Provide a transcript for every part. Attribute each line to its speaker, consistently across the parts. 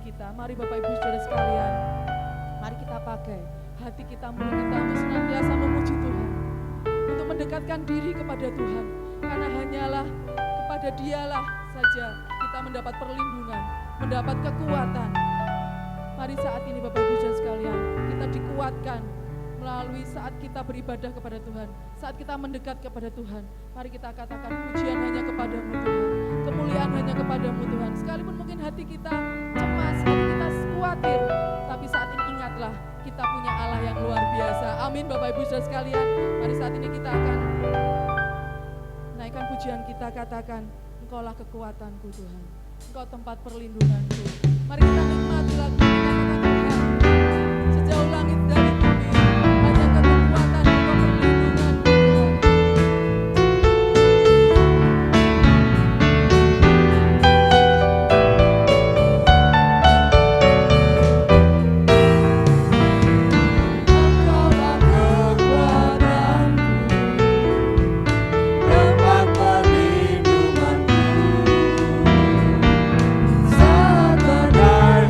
Speaker 1: kita. Mari Bapak Ibu Saudara sekalian, mari kita pakai hati kita, mulut kita untuk senantiasa memuji Tuhan, untuk mendekatkan diri kepada Tuhan, karena hanyalah kepada Dialah saja kita mendapat perlindungan, mendapat kekuatan. Mari saat ini Bapak Ibu Saudara sekalian, kita dikuatkan melalui saat kita beribadah kepada Tuhan, saat kita mendekat kepada Tuhan. Mari kita katakan pujian hanya kepadamu Tuhan, kemuliaan hanya kepadamu Tuhan. Sekalipun mungkin hati kita cemas, hati kita khawatir, tapi saat ini ingatlah kita punya Allah yang luar biasa. Amin Bapak Ibu Saudara sekalian. Mari saat ini kita akan naikkan pujian kita, katakan Engkaulah kekuatanku Tuhan, Engkau tempat perlindunganku. Mari kita nikmati lagu ini, katakan Tuhan, sejauh langit dari bumi, hanya kekuatan Engkau perlindungan Tuhan.
Speaker 2: Saat badai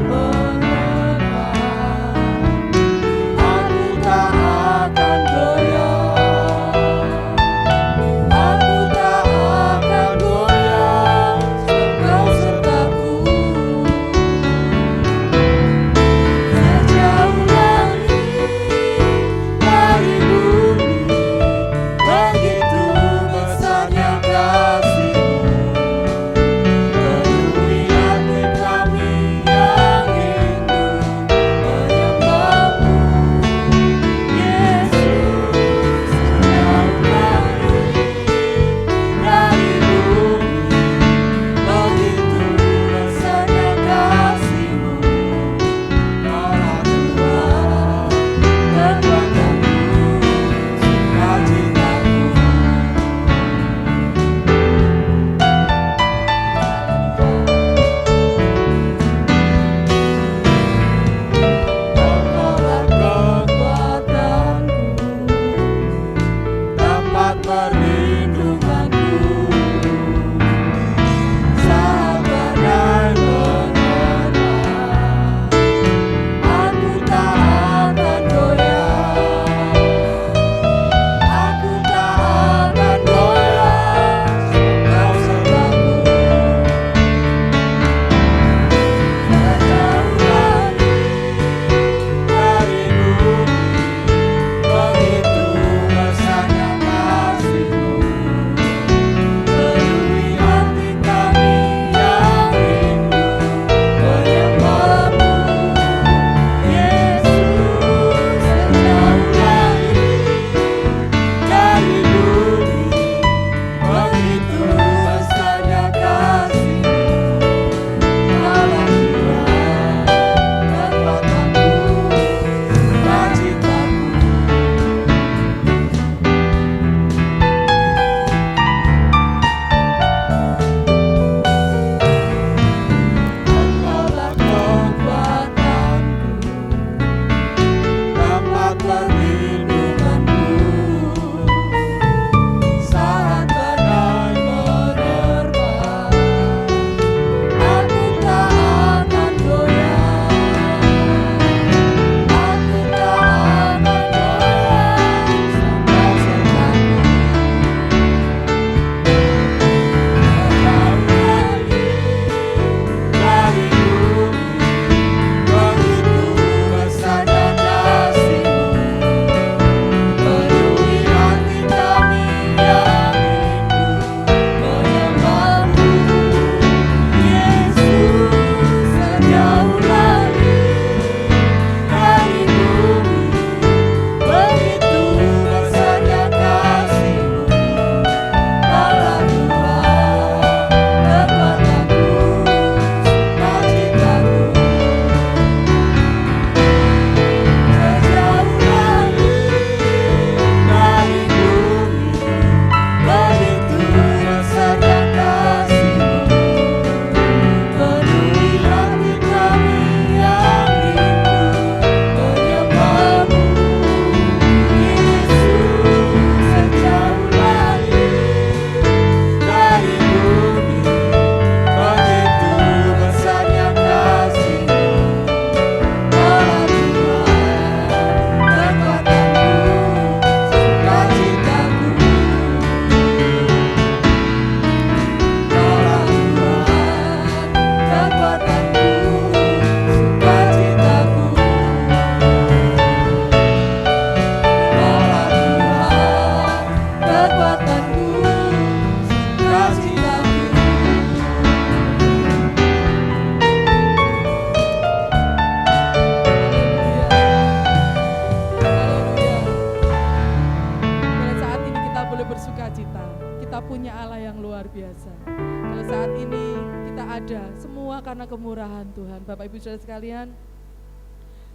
Speaker 1: karena kemurahan Tuhan. Bapak Ibu Saudara sekalian,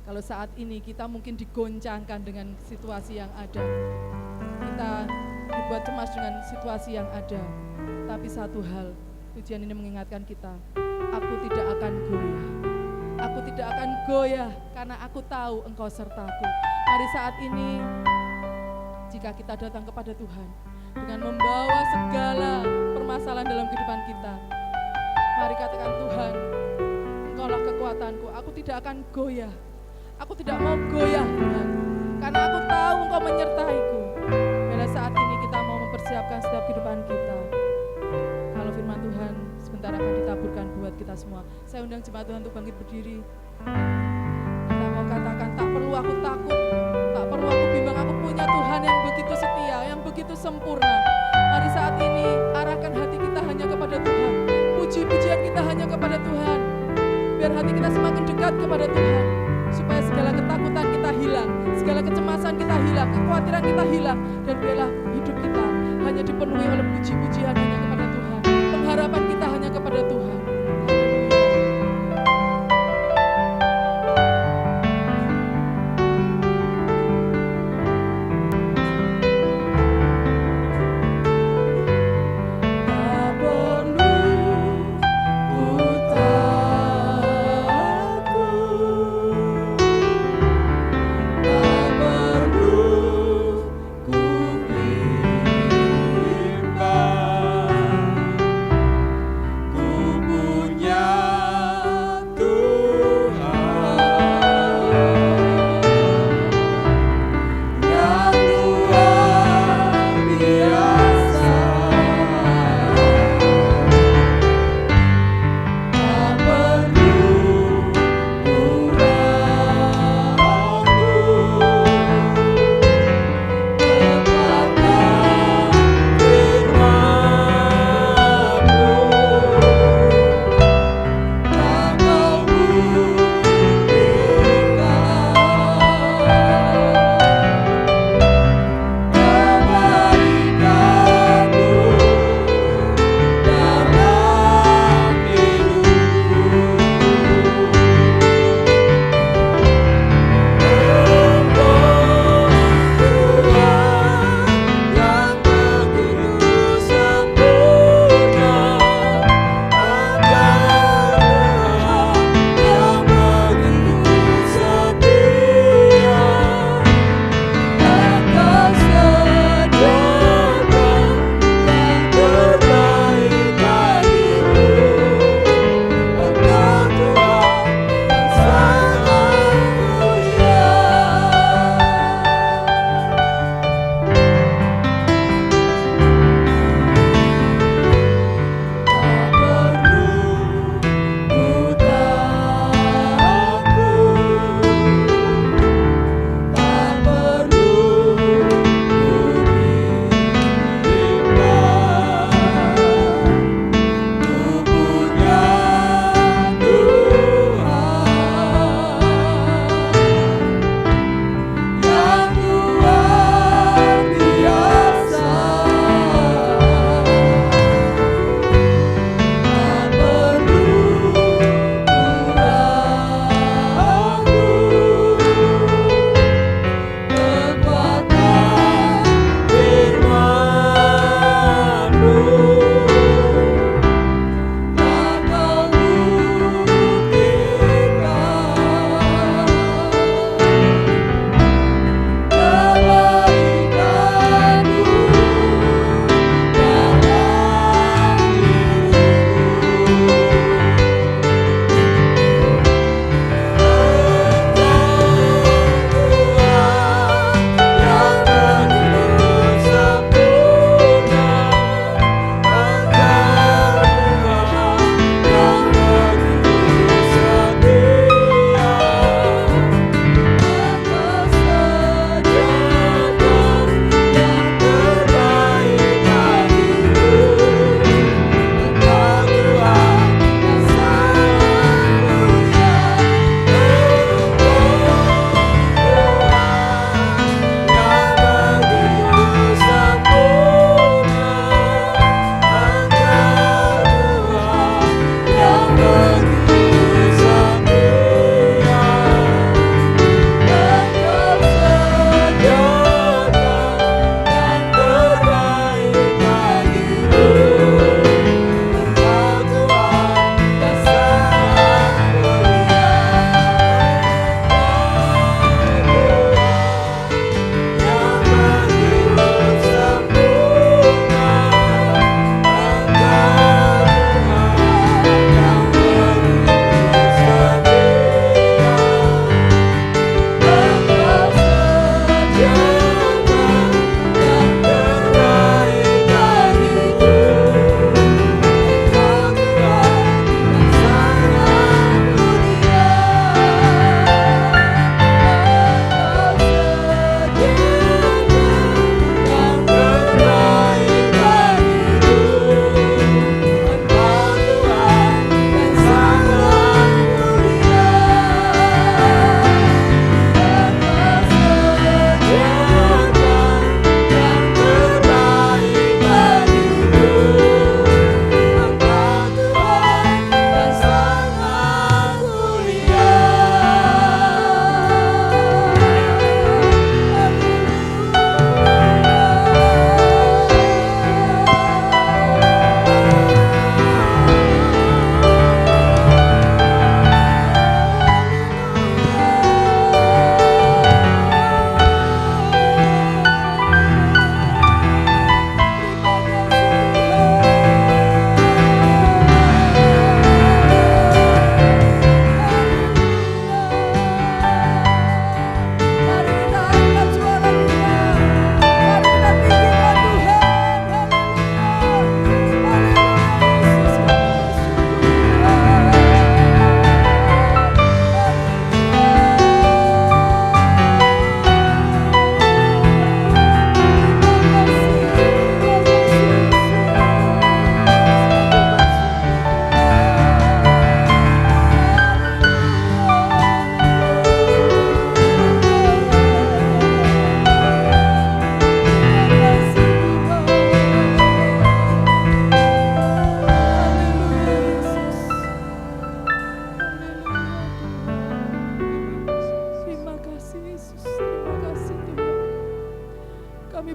Speaker 1: kalau saat ini kita mungkin digoncangkan dengan situasi yang ada, kita dibuat cemas dengan situasi yang ada, tapi satu hal, pujian ini mengingatkan kita, aku tidak akan goyah. Aku tidak akan goyah karena aku tahu Engkau sertaku. Mari saat ini, jika kita datang kepada Tuhan dengan membawa segala permasalahan dalam kehidupan kita, mari katakan, Tuhan, Engkaulah kekuatanku, aku tidak akan goyah. Aku tidak mau goyah, Tuhan, karena aku tahu Engkau menyertaiku. Pada saat ini kita mau mempersiapkan setiap kehidupan kita. Kalau firman Tuhan sebentar akan ditaburkan buat kita semua. Saya undang jemaat Tuhan untuk bangkit berdiri. Kita mau katakan, tak perlu aku takut, tak perlu aku bimbang, aku punya Tuhan yang begitu setia, yang begitu sempurna. Mari saat ini arahkan hati kita hanya kepada Tuhan. Puji-pujian kita hanya kepada Tuhan. Biar hati kita semakin dekat kepada Tuhan, supaya segala ketakutan kita hilang, segala kecemasan kita hilang, kekhawatiran kita hilang, dan biarlah hidup kita hanya dipenuhi oleh puji-pujian hanya kepada Tuhan. Pengharapan kita hanya kepada Tuhan.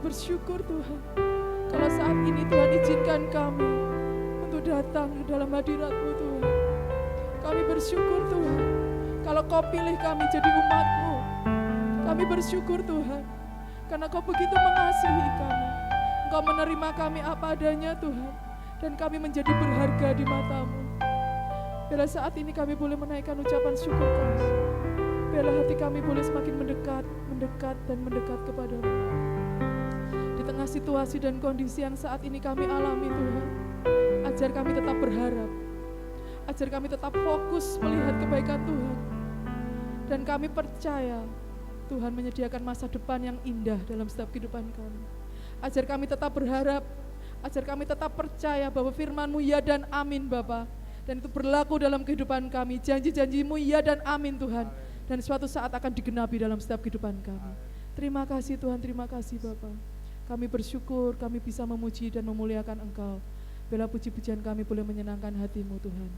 Speaker 1: bersyukur Tuhan, kalau saat ini Tuhan izinkan kami untuk datang ke dalam hadirat-Mu Tuhan. Kami bersyukur Tuhan, kalau Kau pilih kami jadi umat-Mu. Kami bersyukur Tuhan, karena Kau begitu mengasihi kami. Engkau menerima kami apa adanya Tuhan, dan kami menjadi berharga di mata-Mu. Bila saat ini kami boleh menaikkan ucapan syukur kami, biarlah hati kami boleh semakin mendekat, dan mendekat kepada-Mu. Di tengah situasi dan kondisi yang saat ini kami alami Tuhan, ajar kami tetap berharap, ajar kami tetap fokus melihat kebaikan Tuhan, dan kami percaya Tuhan menyediakan masa depan yang indah dalam setiap kehidupan kami. Ajar kami tetap berharap, ajar kami tetap percaya bahwa firman-Mu ya dan amin Bapa, dan itu berlaku dalam kehidupan kami. Janji-janji-Mu ya dan amin Tuhan, dan suatu saat akan digenapi dalam setiap kehidupan kami. Terima kasih Tuhan, terima kasih Bapa. Kami bersyukur kami bisa memuji dan memuliakan Engkau. Bila puji-pujian kami boleh menyenangkan hati-Mu Tuhan,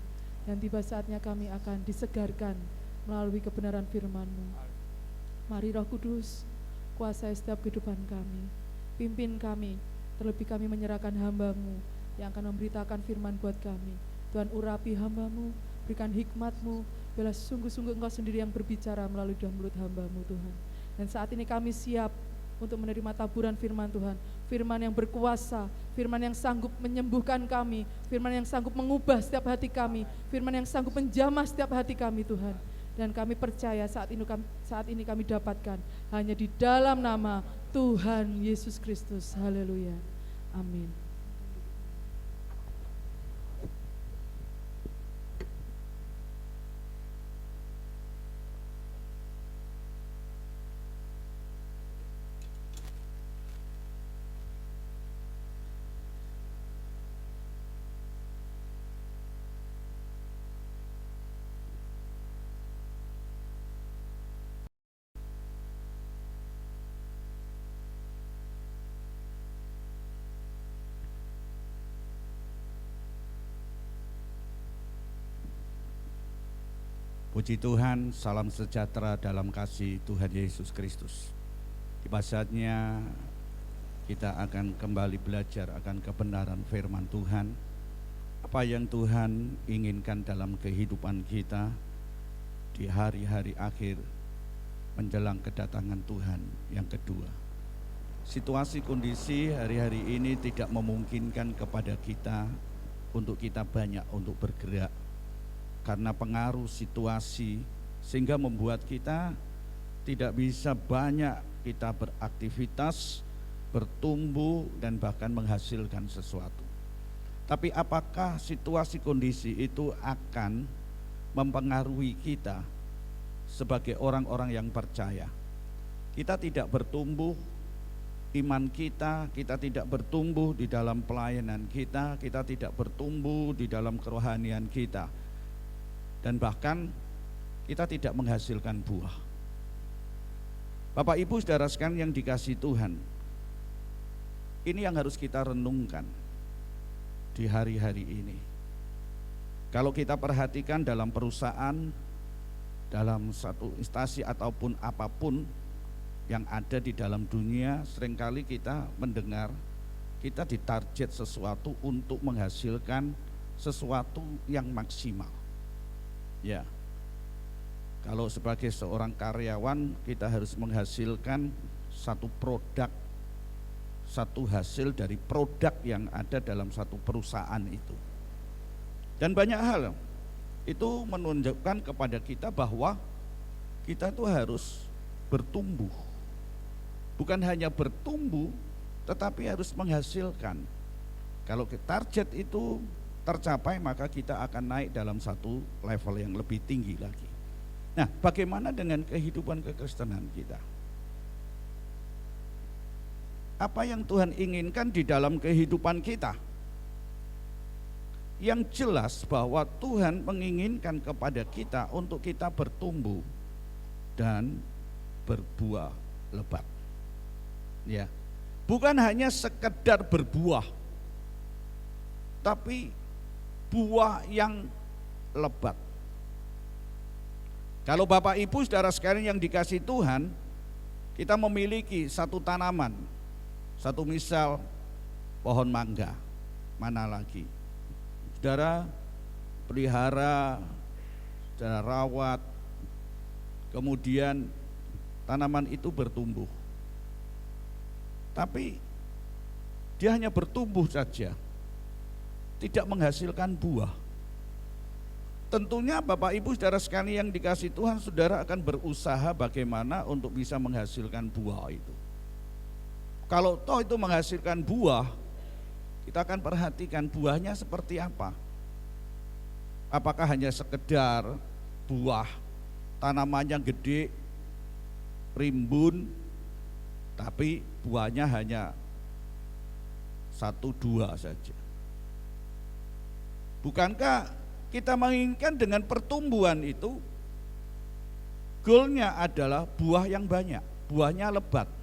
Speaker 1: dan tiba saatnya kami akan disegarkan melalui kebenaran firman-Mu. Mari Roh Kudus, kuasai setiap kehidupan kami, pimpin kami, terlebih kami menyerahkan hamba-Mu yang akan memberitakan firman buat kami. Tuhan, urapi hamba-Mu, berikan hikmat-Mu, bila sungguh-sungguh Engkau sendiri yang berbicara melalui dalam mulut hamba-Mu Tuhan. Dan saat ini kami siap untuk menerima taburan firman Tuhan, firman yang berkuasa, firman yang sanggup menyembuhkan kami, firman yang sanggup mengubah setiap hati kami, firman yang sanggup menjamah setiap hati kami Tuhan. Dan kami percaya saat ini kami dapatkan hanya di dalam nama Tuhan Yesus Kristus. Haleluya. Amin.
Speaker 2: Puji Tuhan, salam sejahtera dalam kasih Tuhan Yesus Kristus. Tiba saatnya kita akan kembali belajar akan kebenaran firman Tuhan. Apa yang Tuhan inginkan dalam kehidupan kita di hari-hari akhir menjelang kedatangan Tuhan yang kedua. Situasi kondisi hari-hari ini tidak memungkinkan kepada kita untuk kita banyak untuk bergerak, karena pengaruh situasi sehingga membuat kita tidak bisa banyak kita beraktivitas, bertumbuh dan bahkan menghasilkan sesuatu. Tapi apakah situasi kondisi itu akan mempengaruhi kita sebagai orang-orang yang percaya? Kita tidak bertumbuh iman kita tidak bertumbuh di dalam pelayanan kita tidak bertumbuh di dalam kerohanian kita. Dan bahkan kita tidak menghasilkan buah. Bapak Ibu saudara sekalian yang dikasihi Tuhan, ini yang harus kita renungkan di hari-hari ini. Kalau kita perhatikan dalam perusahaan, dalam satu instansi ataupun apapun yang ada di dalam dunia, seringkali kita mendengar kita ditarget sesuatu untuk menghasilkan sesuatu yang maksimal. Ya, kalau sebagai seorang karyawan kita harus menghasilkan satu produk, satu hasil dari produk yang ada dalam satu perusahaan itu. Dan banyak hal itu menunjukkan kepada kita bahwa kita itu harus bertumbuh. Bukan hanya bertumbuh, tetapi harus menghasilkan. Kalau target itu tercapai, maka kita akan naik dalam satu level yang lebih tinggi lagi. Nah, bagaimana dengan kehidupan kekristenan kita? Apa yang Tuhan inginkan di dalam kehidupan kita? Yang jelas bahwa Tuhan menginginkan kepada kita untuk kita bertumbuh dan berbuah lebat. Ya, bukan hanya sekedar berbuah, tapi buah yang lebat. Kalau Bapak Ibu saudara sekalian yang dikasihi Tuhan, kita memiliki satu tanaman, Satu misal, pohon mangga, mana lagi? Saudara pelihara, saudara rawat, kemudian tanaman itu bertumbuh. Tapi dia hanya bertumbuh saja, tidak menghasilkan buah. Tentunya Bapak Ibu saudara sekalian yang dikasihi Tuhan, saudara akan berusaha bagaimana untuk bisa menghasilkan buah itu. Kalau toh itu menghasilkan buah, kita akan perhatikan buahnya seperti apa. Apakah hanya sekedar buah, tanamannya gede, rimbun, tapi buahnya hanya 1-2 saja. Bukankah kita menginginkan dengan pertumbuhan itu, goalnya adalah buah yang banyak, buahnya lebat.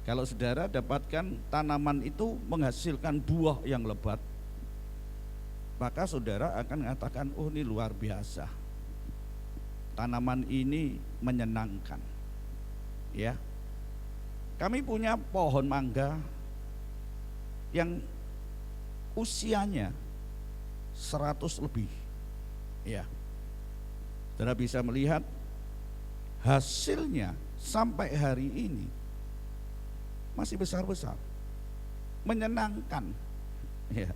Speaker 2: Kalau saudara dapatkan tanaman itu menghasilkan buah yang lebat, maka saudara akan mengatakan, oh ini luar biasa, tanaman ini menyenangkan. Ya, kami punya pohon mangga yang usianya 100 lebih. Ya, saudara bisa melihat hasilnya sampai hari ini masih besar-besar, menyenangkan. Ya,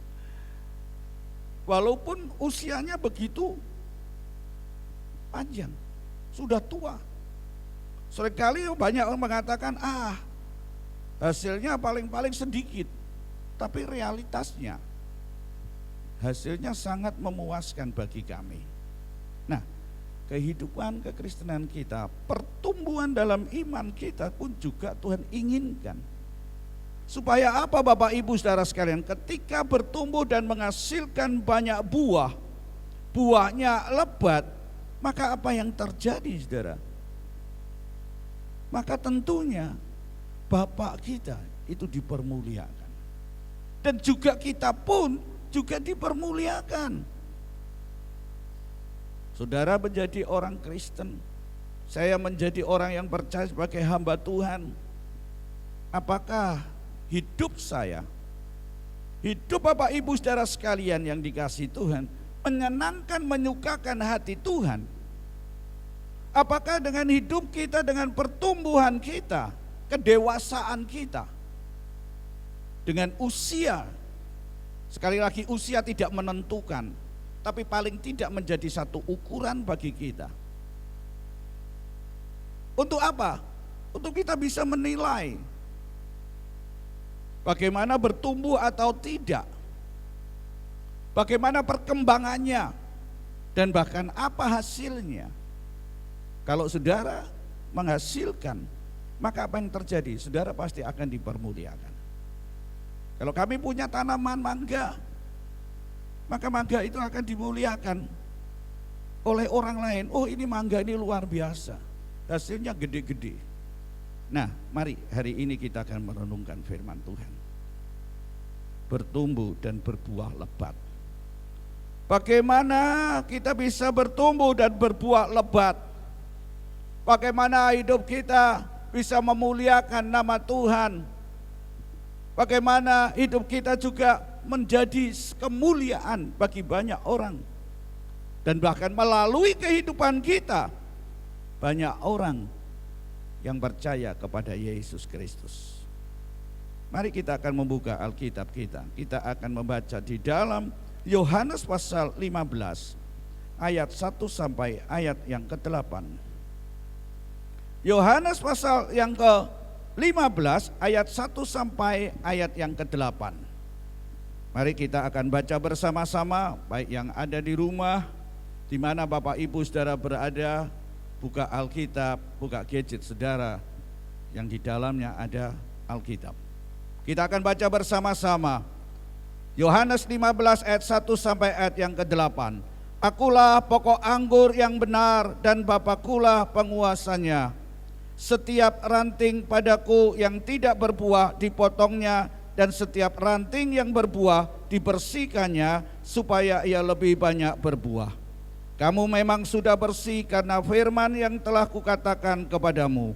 Speaker 2: walaupun usianya begitu panjang, sudah tua. Seringkali banyak orang mengatakan, hasilnya paling-paling sedikit, tapi realitasnya hasilnya sangat memuaskan bagi kami. Nah, kehidupan kekristenan kita, pertumbuhan dalam iman kita pun juga Tuhan inginkan. Supaya apa Bapak Ibu saudara sekalian? Ketika bertumbuh dan menghasilkan banyak buah, buahnya lebat, maka apa yang terjadi saudara? Maka tentunya Bapak kita itu dipermuliakan. Dan juga kita pun juga dipermuliakan. Saudara menjadi orang Kristen, saya menjadi orang yang percaya sebagai hamba Tuhan. Apakah hidup saya, hidup Bapak Ibu saudara sekalian yang dikasihi Tuhan, menyenangkan, menyukakan hati Tuhan? Apakah dengan hidup kita, dengan pertumbuhan kita, kedewasaan kita, dengan usia, sekali lagi usia tidak menentukan, tapi paling tidak menjadi satu ukuran bagi kita. Untuk apa? Untuk kita bisa menilai bagaimana bertumbuh atau tidak, bagaimana perkembangannya, dan bahkan apa hasilnya. Kalau saudara menghasilkan, maka apa yang terjadi? Saudara pasti akan dipermuliakan. Kalau kami punya tanaman mangga, maka mangga itu akan dimuliakan oleh orang lain. Oh, ini mangga ini luar biasa, hasilnya gede-gede. Nah, mari hari ini kita akan merenungkan firman Tuhan. Bertumbuh dan berbuah lebat. Bagaimana kita bisa bertumbuh dan berbuah lebat? Bagaimana hidup kita bisa memuliakan nama Tuhan? Bagaimana hidup kita juga menjadi kemuliaan bagi banyak orang? Dan bahkan melalui kehidupan kita, banyak orang yang percaya kepada Yesus Kristus. Mari kita akan membuka Alkitab kita. Kita akan membaca di dalam Yohanes pasal 15 ayat 1 sampai ayat yang ke-8. Yohanes pasal yang ke-15 ayat 1 sampai ayat yang ke-8. Mari kita akan baca bersama-sama, baik yang ada di rumah, di mana Bapak Ibu saudara berada, buka Alkitab, buka gadget saudara yang di dalamnya ada Alkitab. Kita akan baca bersama-sama Yohanes 15 ayat 1 sampai ayat yang ke-8. Akulah pokok anggur yang benar dan Bapakulah penguasanya. Setiap ranting padaku yang tidak berbuah dipotongnya, dan setiap ranting yang berbuah dibersihkannya supaya ia lebih banyak berbuah. Kamu memang sudah bersih karena firman yang telah kukatakan kepadamu.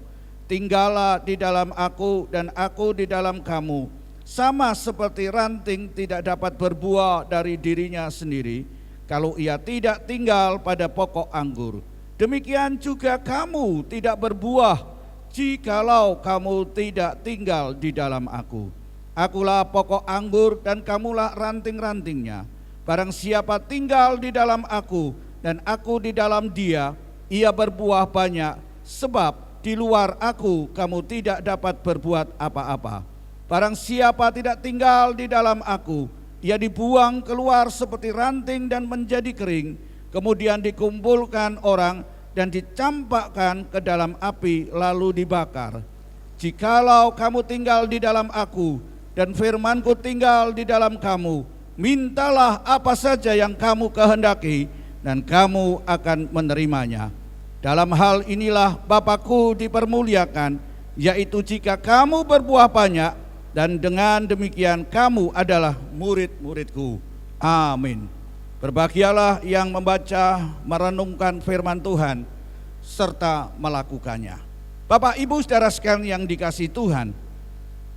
Speaker 2: tinggallah di dalam aku dan aku di dalam kamu. Sama seperti ranting tidak dapat berbuah dari dirinya sendiri kalau ia tidak tinggal pada pokok anggur. Demikian juga kamu tidak berbuah jikalau kamu tidak tinggal di dalam aku. Akulah pokok anggur dan kamulah ranting-rantingnya. Barang siapa tinggal di dalam aku dan aku di dalam dia, ia berbuah banyak, sebab di luar aku kamu tidak dapat berbuat apa-apa. Barang siapa tidak tinggal di dalam aku, ia dibuang keluar seperti ranting dan menjadi kering, kemudian dikumpulkan orang dan dicampakkan ke dalam api lalu dibakar. Jikalau kamu tinggal di dalam aku dan firmanku tinggal di dalam kamu, mintalah apa saja yang kamu kehendaki dan kamu akan menerimanya. Dalam hal inilah Bapakku dipermuliakan, yaitu jika kamu berbuah banyak, dan dengan demikian kamu adalah murid-muridku. Amin. Berbahagialah yang membaca, merenungkan firman Tuhan, serta melakukannya. Bapak Ibu saudara sekalian yang dikasihi Tuhan,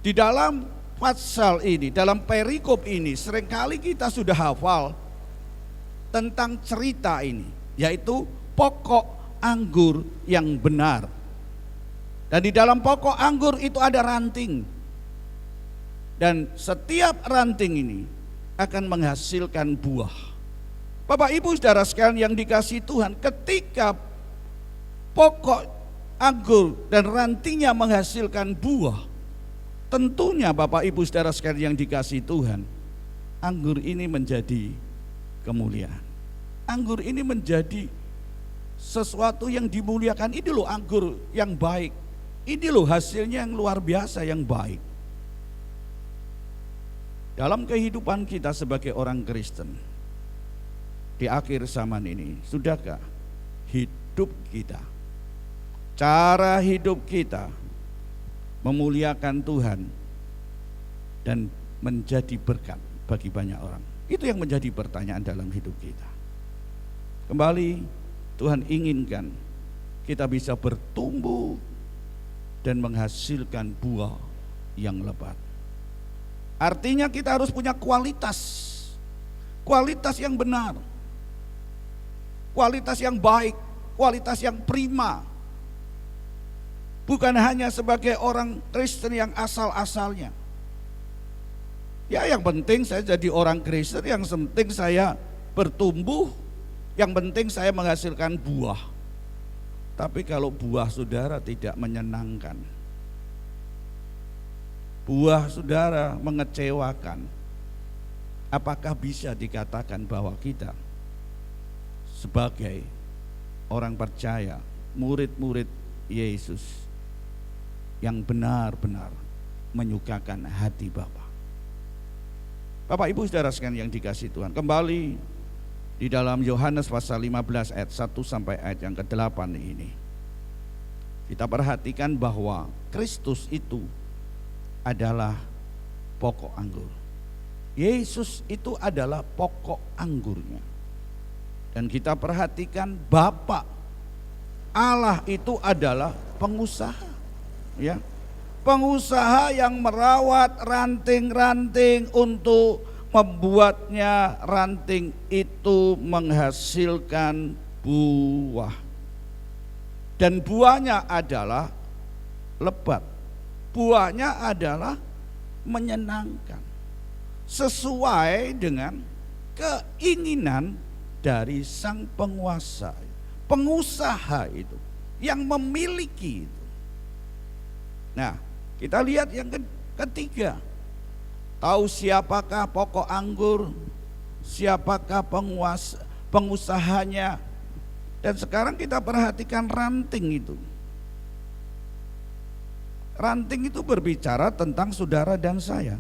Speaker 2: di dalam pasal ini, dalam perikop ini, seringkali kita sudah hafal tentang cerita ini, yaitu pokok anggur yang benar. Dan di dalam pokok anggur itu ada ranting. Dan setiap ranting ini akan menghasilkan buah. Bapak Ibu saudara sekalian yang dikasihi Tuhan, ketika pokok anggur dan rantingnya menghasilkan buah, tentunya Bapak Ibu saudara sekalian yang dikasihi Tuhan, anggur ini menjadi kemuliaan. Anggur ini menjadi sesuatu yang dimuliakan. Ini loh anggur yang baik, ini loh hasilnya yang luar biasa, yang baik. Dalam kehidupan kita sebagai orang Kristen di akhir zaman ini, sudahkah hidup kita, cara hidup kita memuliakan Tuhan dan menjadi berkat bagi banyak orang? Itu yang menjadi pertanyaan dalam hidup kita. Kembali, Tuhan inginkan kita bisa bertumbuh dan menghasilkan buah yang lebat. Artinya kita harus punya kualitas yang benar, kualitas yang baik, kualitas yang prima. Bukan hanya sebagai orang Kristen yang asal-asalnya. Ya, yang penting saya jadi orang Kristen, yang penting saya bertumbuh, yang penting saya menghasilkan buah. Tapi kalau buah saudara tidak menyenangkan, buah saudara mengecewakan, apakah bisa dikatakan bahwa kita sebagai orang percaya, murid-murid Yesus yang benar-benar menyukakan hati Bapa? Bapak Ibu saudara sekalian yang dikasihi Tuhan, kembali di dalam Yohanes pasal 15 ayat 1 sampai ayat yang ke-8 ini, kita perhatikan bahwa Kristus itu adalah pokok anggur. Yesus itu adalah pokok anggurnya. Dan kita perhatikan Bapa Allah itu adalah pengusaha, ya. Pengusaha yang merawat ranting-ranting untuk membuatnya ranting itu menghasilkan buah. Dan buahnya adalah lebat. Buahnya adalah menyenangkan, sesuai dengan keinginan dari sang penguasa, pengusaha itu, yang memiliki itu. Nah, kita lihat yang ketiga. Tahu siapakah pokok anggur, siapakah pengusahanya. Dan sekarang kita perhatikan ranting itu. Ranting itu berbicara tentang saudara dan saya.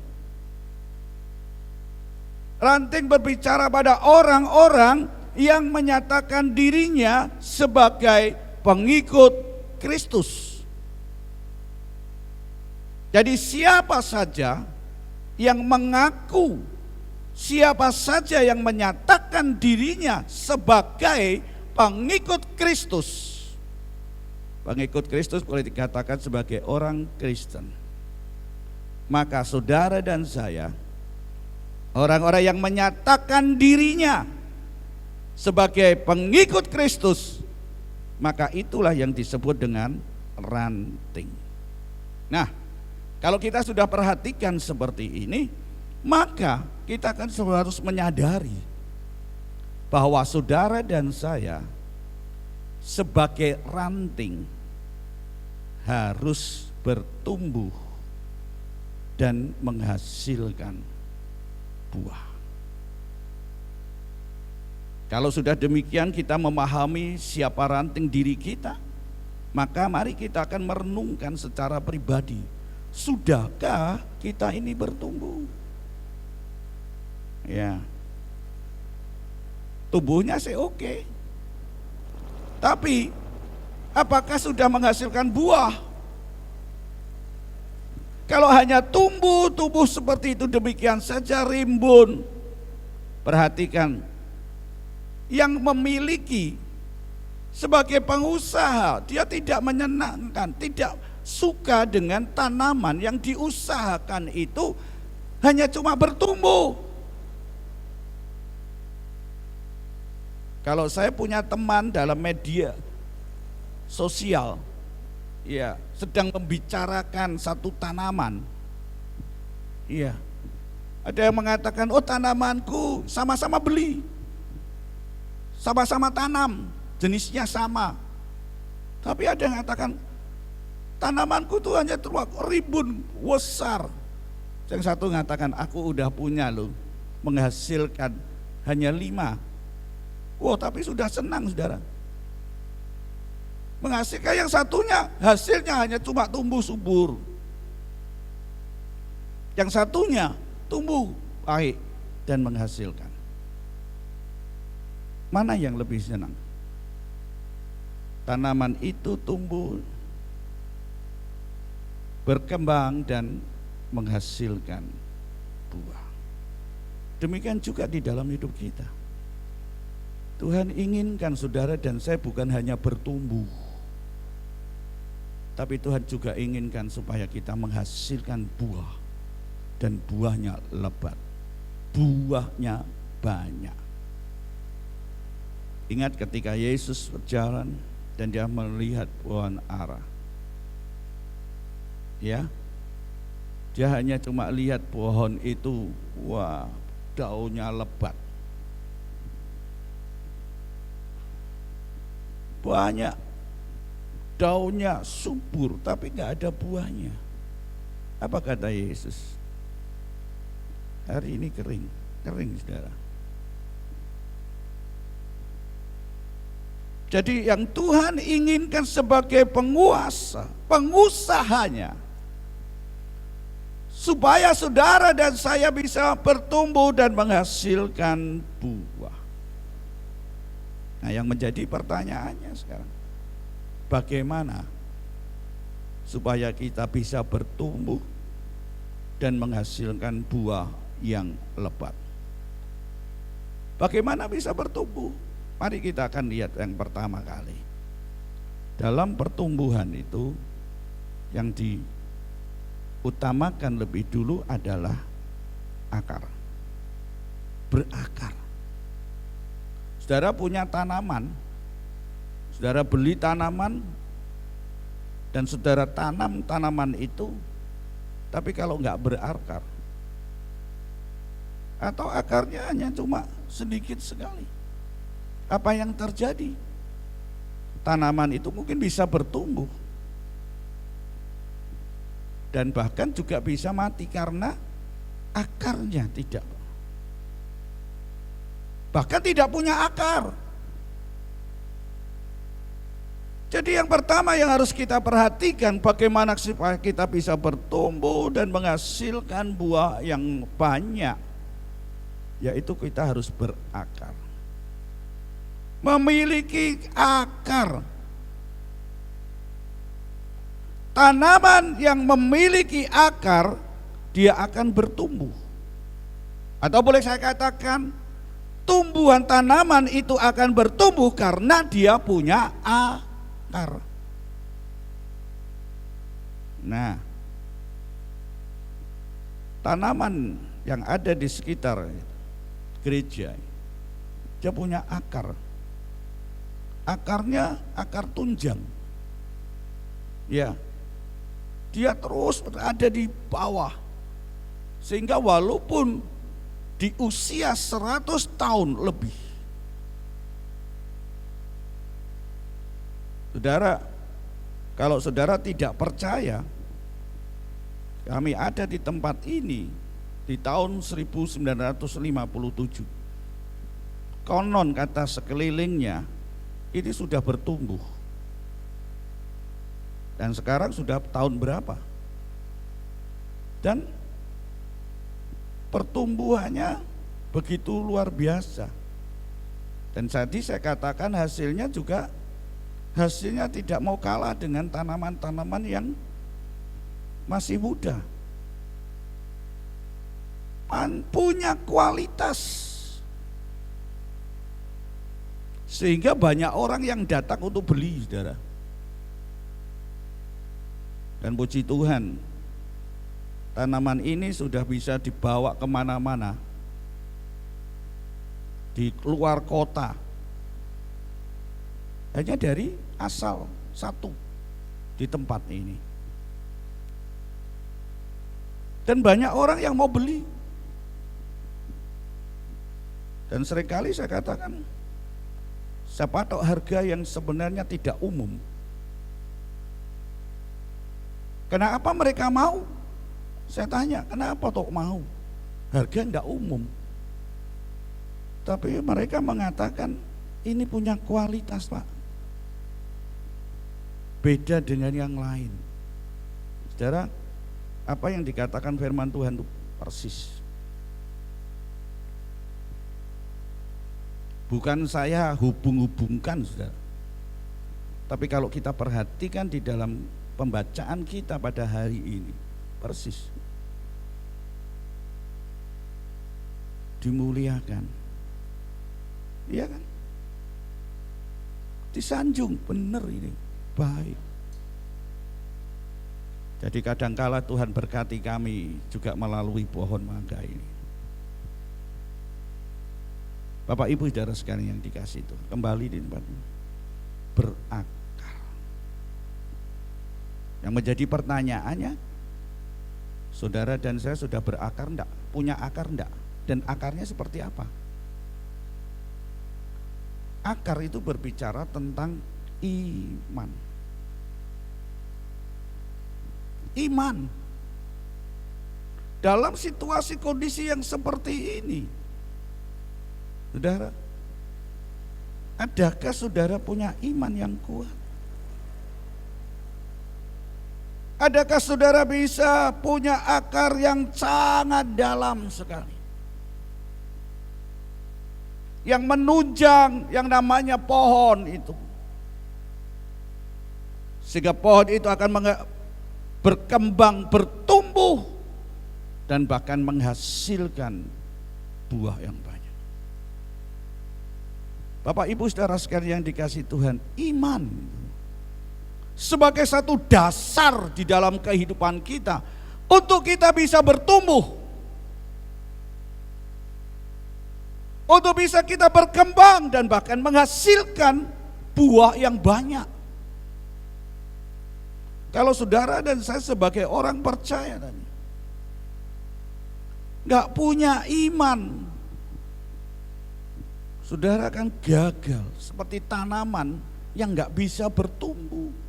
Speaker 2: Ranting berbicara pada orang-orang yang menyatakan dirinya sebagai pengikut Kristus. Jadi siapa saja yang mengaku, siapa saja yang menyatakan dirinya sebagai pengikut Kristus, pengikut Kristus boleh dikatakan sebagai orang Kristen. Maka saudara dan saya, orang-orang yang menyatakan dirinya sebagai pengikut Kristus, maka itulah yang disebut dengan ranting. Nah, kalau kita sudah perhatikan seperti ini, maka kita kan harus menyadari bahwa saudara dan saya sebagai ranting harus bertumbuh dan menghasilkan buah. Kalau sudah demikian kita memahami siapa ranting diri kita, maka mari kita akan merenungkan secara pribadi, sudahkah kita ini bertumbuh? Ya, tubuhnya sih oke, tapi apakah sudah menghasilkan buah? Kalau hanya tumbuh seperti itu demikian saja rimbun. Perhatikan, yang memiliki sebagai pengusaha, dia tidak menyenangkan, tidak suka dengan tanaman yang diusahakan itu hanya cuma bertumbuh. Kalau saya punya teman dalam media sosial, ya, sedang membicarakan satu tanaman, iya, ada yang mengatakan, oh tanamanku sama-sama beli, sama-sama tanam, jenisnya sama. Tapi ada yang mengatakan, tanamanku tuh hanya rimbun besar. Yang satu mengatakan, aku udah punya loh, menghasilkan hanya 5. Wow, tapi sudah senang saudara. Menghasilkan yang satunya, hasilnya hanya cuma tumbuh subur. Yang satunya tumbuh baik dan menghasilkan. Mana yang lebih senang? Tanaman itu tumbuh, berkembang dan menghasilkan buah. Demikian juga di dalam hidup kita. Tuhan inginkan saudara dan saya bukan hanya bertumbuh, tapi Tuhan juga inginkan supaya kita menghasilkan buah, dan buahnya lebat, buahnya banyak. Ingat ketika Yesus berjalan dan dia melihat pohon ara, ya, dia hanya cuma lihat pohon itu, wah, daunnya lebat, banyak, daunnya subur, tapi gak ada buahnya. Apa kata Yesus? Hari ini kering saudara. Jadi yang Tuhan inginkan sebagai penguasa, pengusahanya, supaya saudara dan saya bisa bertumbuh dan menghasilkan buah. Nah, yang menjadi pertanyaannya sekarang, bagaimana supaya kita bisa bertumbuh dan menghasilkan buah yang lebat? Bagaimana bisa bertumbuh? Mari kita akan lihat yang pertama kali. Dalam pertumbuhan itu yang diutamakan lebih dulu adalah akar. Berakar. Saudara punya tanaman, saudara beli tanaman, dan saudara tanam tanaman itu, tapi kalau enggak berakar, atau akarnya hanya cuma sedikit sekali, apa yang terjadi? Tanaman itu mungkin bisa bertumbuh dan bahkan juga bisa mati karena akarnya bahkan tidak punya akar. Jadi yang pertama yang harus kita perhatikan, bagaimana supaya kita bisa bertumbuh dan menghasilkan buah yang banyak, yaitu kita harus berakar, memiliki akar. Tanaman yang memiliki akar, dia akan bertumbuh. Atau boleh saya katakan, tumbuhan tanaman itu akan bertumbuh karena dia punya akar. Nah, tanaman yang ada di sekitar gereja, dia punya akar. Akarnya akar tunjang. Ya, dia terus ada di bawah. Sehingga walaupun di usia 100 tahun lebih, saudara, kalau saudara tidak percaya, kami ada di tempat ini di tahun 1957. Konon kata sekelilingnya ini sudah bertumbuh. Dan sekarang sudah tahun berapa? Dan pertumbuhannya begitu luar biasa. Dan tadi saya katakan hasilnya tidak mau kalah dengan tanaman-tanaman yang masih muda. Punya kualitas. Sehingga banyak orang yang datang untuk beli, saudara. Dan puji Tuhan, tanaman ini sudah bisa dibawa kemana-mana, di luar kota, hanya dari asal satu di tempat ini. Dan banyak orang yang mau beli. Dan seringkali saya katakan, saya patok harga yang sebenarnya tidak umum. Kenapa mereka mau? Saya tanya, kenapa toh mau? Harga enggak umum. Tapi mereka mengatakan ini punya kualitas, Pak. Beda dengan yang lain. Saudara, apa yang dikatakan firman Tuhan itu persis. Bukan saya hubung-hubungkan, saudara. Tapi kalau kita perhatikan di dalam pembacaan kita pada hari ini, persis dimuliakan, iya kan? Disanjung, benar ini, baik. Jadi kadangkala Tuhan berkati kami juga melalui pohon mangga ini. Bapak Ibu saudara sekalian yang dikasih itu, kembali di tempat ini, berakar. Yang menjadi pertanyaannya, saudara dan saya sudah berakar enggak? Punya akar enggak? Dan akarnya seperti apa? Akar itu berbicara tentang iman. Iman. Dalam situasi kondisi yang seperti ini, saudara, adakah saudara punya iman yang kuat? Adakah saudara bisa punya akar yang sangat dalam sekali, yang menunjang yang namanya pohon itu, sehingga pohon itu akan berkembang, bertumbuh, dan bahkan menghasilkan buah yang banyak. Bapak Ibu saudara sekalian yang dikasihi Tuhan, iman sebagai satu dasar di dalam kehidupan kita untuk kita bisa bertumbuh, untuk bisa kita berkembang dan bahkan menghasilkan buah yang banyak. Kalau saudara dan saya sebagai orang percaya tadi nggak punya iman, saudara akan gagal seperti tanaman yang nggak bisa bertumbuh.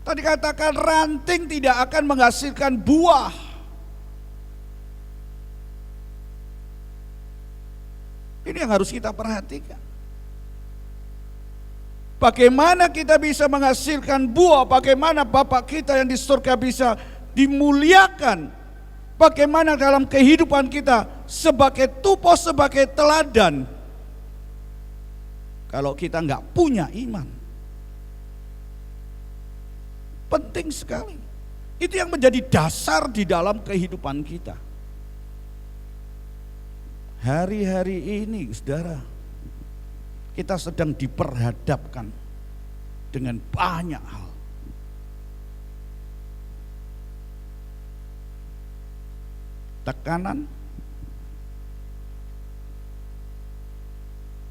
Speaker 2: Tadi katakan ranting tidak akan menghasilkan buah. Ini yang harus kita perhatikan. Bagaimana kita bisa menghasilkan buah, bagaimana Bapak kita yang di surga bisa dimuliakan, bagaimana dalam kehidupan kita sebagai tupo, sebagai teladan, kalau kita nggak punya iman. Penting sekali. Itu yang menjadi dasar di dalam kehidupan kita. Hari-hari ini, saudara, kita sedang diperhadapkan dengan banyak hal. tekanan,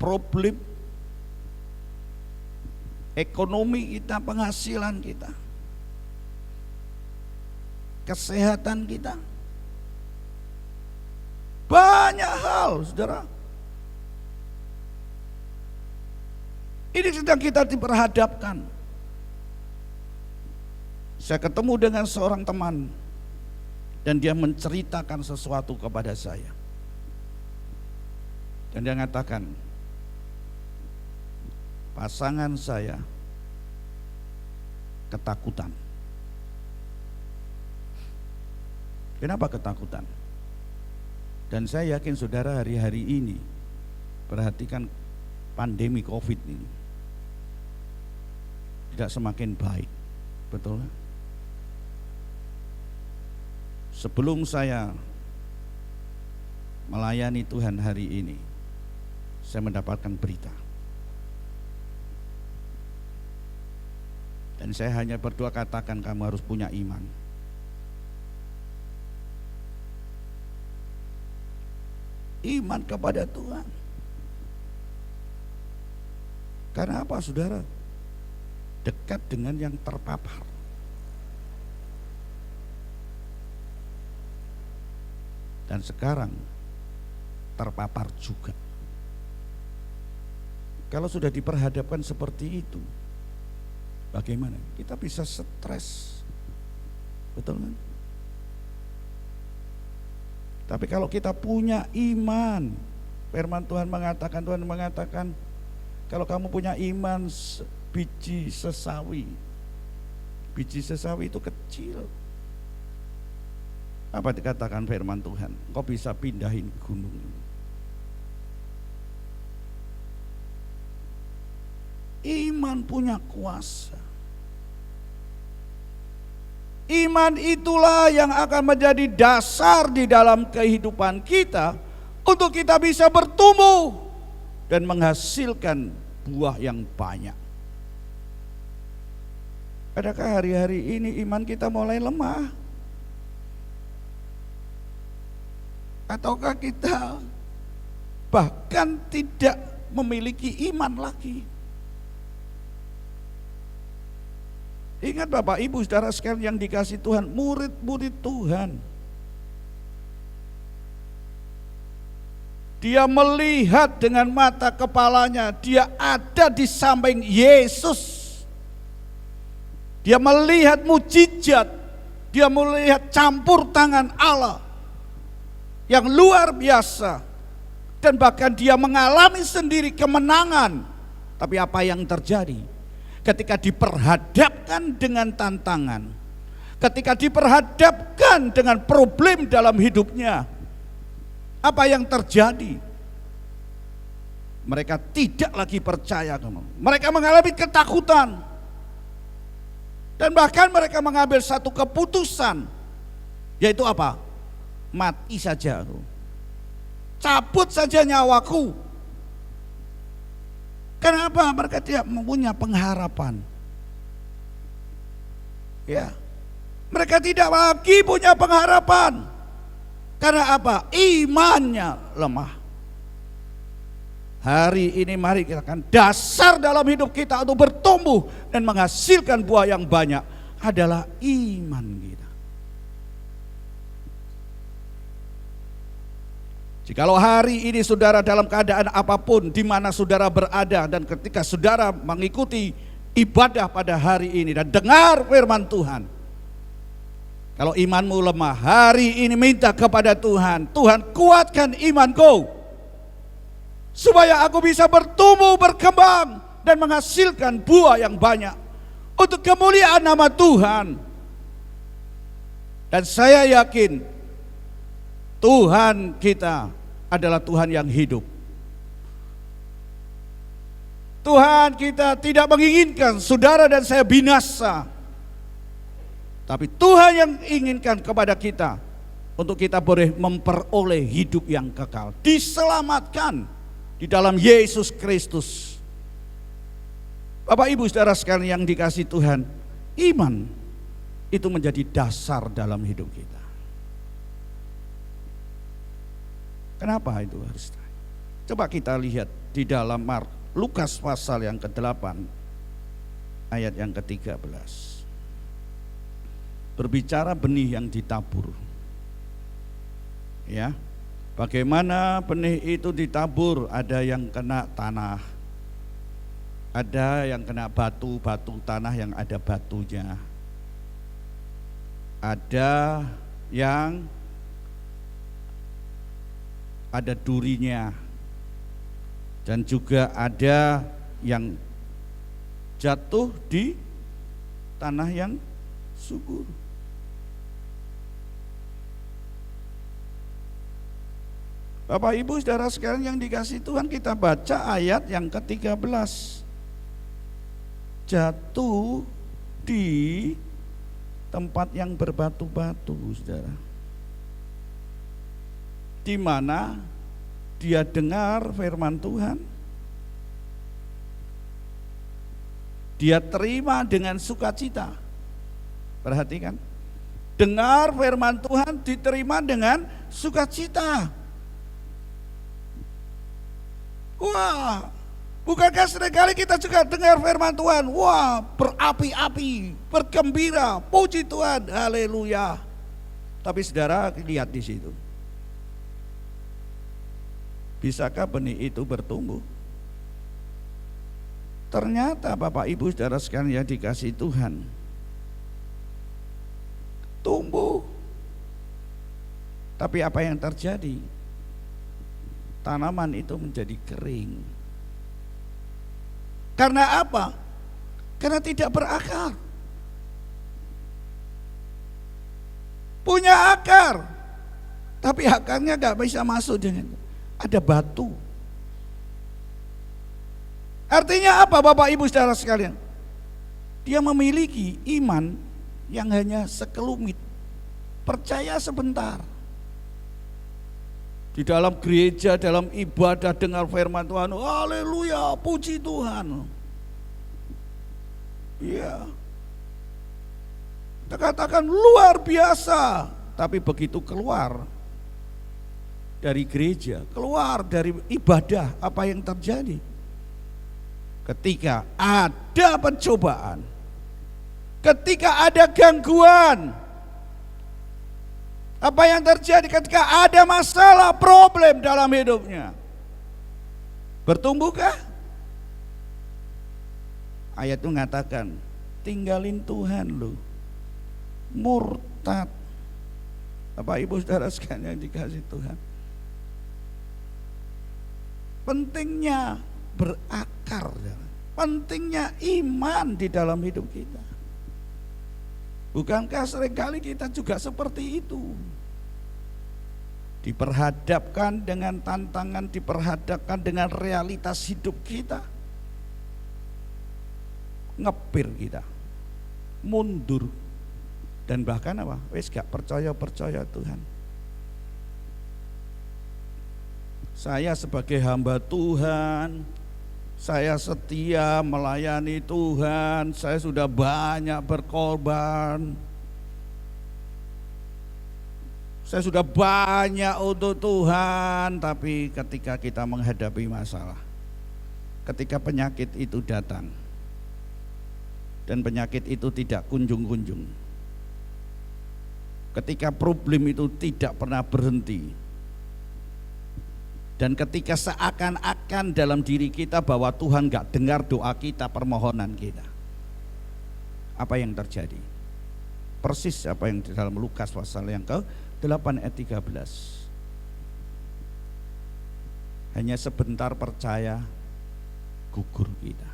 Speaker 2: problem ekonomi kita, penghasilan kita, kesehatan kita, banyak hal, saudara. Ini sedang kita diperhadapkan. Saya ketemu dengan seorang teman dan dia menceritakan sesuatu kepada saya. Dan dia mengatakan, pasangan saya ketakutan. Kenapa ketakutan? Dan saya yakin saudara hari-hari ini perhatikan pandemi COVID ini tidak semakin baik, betul kan? Sebelum saya melayani Tuhan hari ini, saya mendapatkan berita. Dan saya hanya berdoa, katakan kamu harus punya iman. Iman kepada Tuhan. Karena apa, saudara? Dekat dengan yang terpapar. Dan sekarang terpapar juga. Kalau sudah diperhadapkan seperti itu, bagaimana? Kita bisa stres, betul kan? Tapi kalau kita punya iman, firman Tuhan mengatakan, kalau kamu punya iman biji sesawi itu kecil. Apa dikatakan firman Tuhan? Kau bisa pindahin gunung. Iman punya kuasa. Iman itulah yang akan menjadi dasar di dalam kehidupan kita untuk kita bisa bertumbuh dan menghasilkan buah yang banyak. Adakah hari-hari ini iman kita mulai lemah? Ataukah kita bahkan tidak memiliki iman lagi? Ingat Bapak Ibu saudara sekalian yang dikasih Tuhan, murid-murid Tuhan, dia melihat dengan mata kepalanya, dia ada di samping Yesus. Dia melihat mujizat, dia melihat campur tangan Allah yang luar biasa. Dan bahkan dia mengalami sendiri kemenangan. Tapi apa yang terjadi? Ketika diperhadapkan dengan tantangan, ketika diperhadapkan dengan problem dalam hidupnya, apa yang terjadi? Mereka tidak lagi percaya. Mereka mengalami ketakutan. Dan bahkan mereka mengambil satu keputusan, yaitu apa? Mati saja, cabut saja nyawaku. Kenapa? Mereka tidak mempunyai pengharapan. Ya, mereka tidak lagi punya pengharapan. Karena apa? Imannya lemah. Hari ini mari kita akan dasar dalam hidup kita untuk bertumbuh dan menghasilkan buah yang banyak adalah iman kita. Jikalau hari ini saudara dalam keadaan apapun di mana saudara berada, dan ketika saudara mengikuti ibadah pada hari ini dan dengar firman Tuhan, kalau imanmu lemah, hari ini minta kepada Tuhan, Tuhan kuatkan imanku supaya aku bisa bertumbuh, berkembang dan menghasilkan buah yang banyak untuk kemuliaan nama Tuhan. Dan saya yakin Tuhan kita adalah Tuhan yang hidup. Tuhan kita tidak menginginkan saudara dan saya binasa, tapi Tuhan yang inginkan kepada kita untuk kita boleh memperoleh hidup yang kekal, diselamatkan di dalam Yesus Kristus. Bapak Ibu saudara sekalian yang dikasih Tuhan, iman itu menjadi dasar dalam hidup kita. Kenapa itu harus naik? Coba kita lihat di dalam Lukas pasal yang ke-8 ayat yang ke-13. Berbicara benih yang ditabur. Ya. Bagaimana benih itu ditabur? Ada yang kena tanah. Ada yang kena batu tanah yang ada batunya. Ada yang ada durinya, dan juga ada yang jatuh di tanah yang subur. Bapak Ibu saudara sekalian yang dikasihi Tuhan, kita baca ayat yang ke-13. Jatuh di tempat yang berbatu-batu, saudara. Di mana dia dengar firman Tuhan, dia terima dengan sukacita. Perhatikan, dengar firman Tuhan diterima dengan sukacita. Wah, bukankah seringkali kita juga dengar firman Tuhan, wah, berapi-api, bergembira, puji Tuhan, haleluya. Tapi saudara lihat di situ, bisakah benih itu bertumbuh? Ternyata Bapak Ibu saudara sekalian yang dikasihi Tuhan, tumbuh. Tapi apa yang terjadi? Tanaman itu menjadi kering. Karena apa? Karena tidak berakar. Punya akar, tapi akarnya gak bisa masuk dengan ada batu. Artinya apa Bapak Ibu saudara sekalian? Dia memiliki iman yang hanya sekelumit, percaya sebentar. Di dalam gereja, dalam ibadah dengar firman Tuhan, haleluya, puji Tuhan. Iya. Kita katakan luar biasa, tapi begitu keluar dari gereja, keluar dari ibadah, apa yang terjadi? Ketika ada pencobaan, ketika ada gangguan, apa yang terjadi ketika ada masalah, problem dalam hidupnya? Bertumbuhkah? Ayat itu mengatakan, tinggalin Tuhan lu, murtad. Bapak Ibu saudara sekalian yang dikasihi Tuhan, pentingnya berakar, pentingnya iman di dalam hidup kita. Bukankah seringkali kita juga seperti itu? Diperhadapkan dengan tantangan, diperhadapkan dengan realitas hidup kita, ngepir kita, mundur, dan bahkan apa? Wes gak percaya Tuhan. Saya sebagai hamba Tuhan, saya setia melayani Tuhan, saya sudah banyak berkorban, saya sudah banyak untuk Tuhan. Tapi ketika kita menghadapi masalah, ketika penyakit itu datang, dan penyakit itu tidak kunjung-kunjung, ketika problem itu tidak pernah berhenti, dan ketika seakan-akan dalam diri kita bahwa Tuhan gak dengar doa kita, permohonan kita, apa yang terjadi? Persis apa yang di dalam Lukas pasal yang ke-8 ayat 13. Hanya sebentar percaya, gugur kita.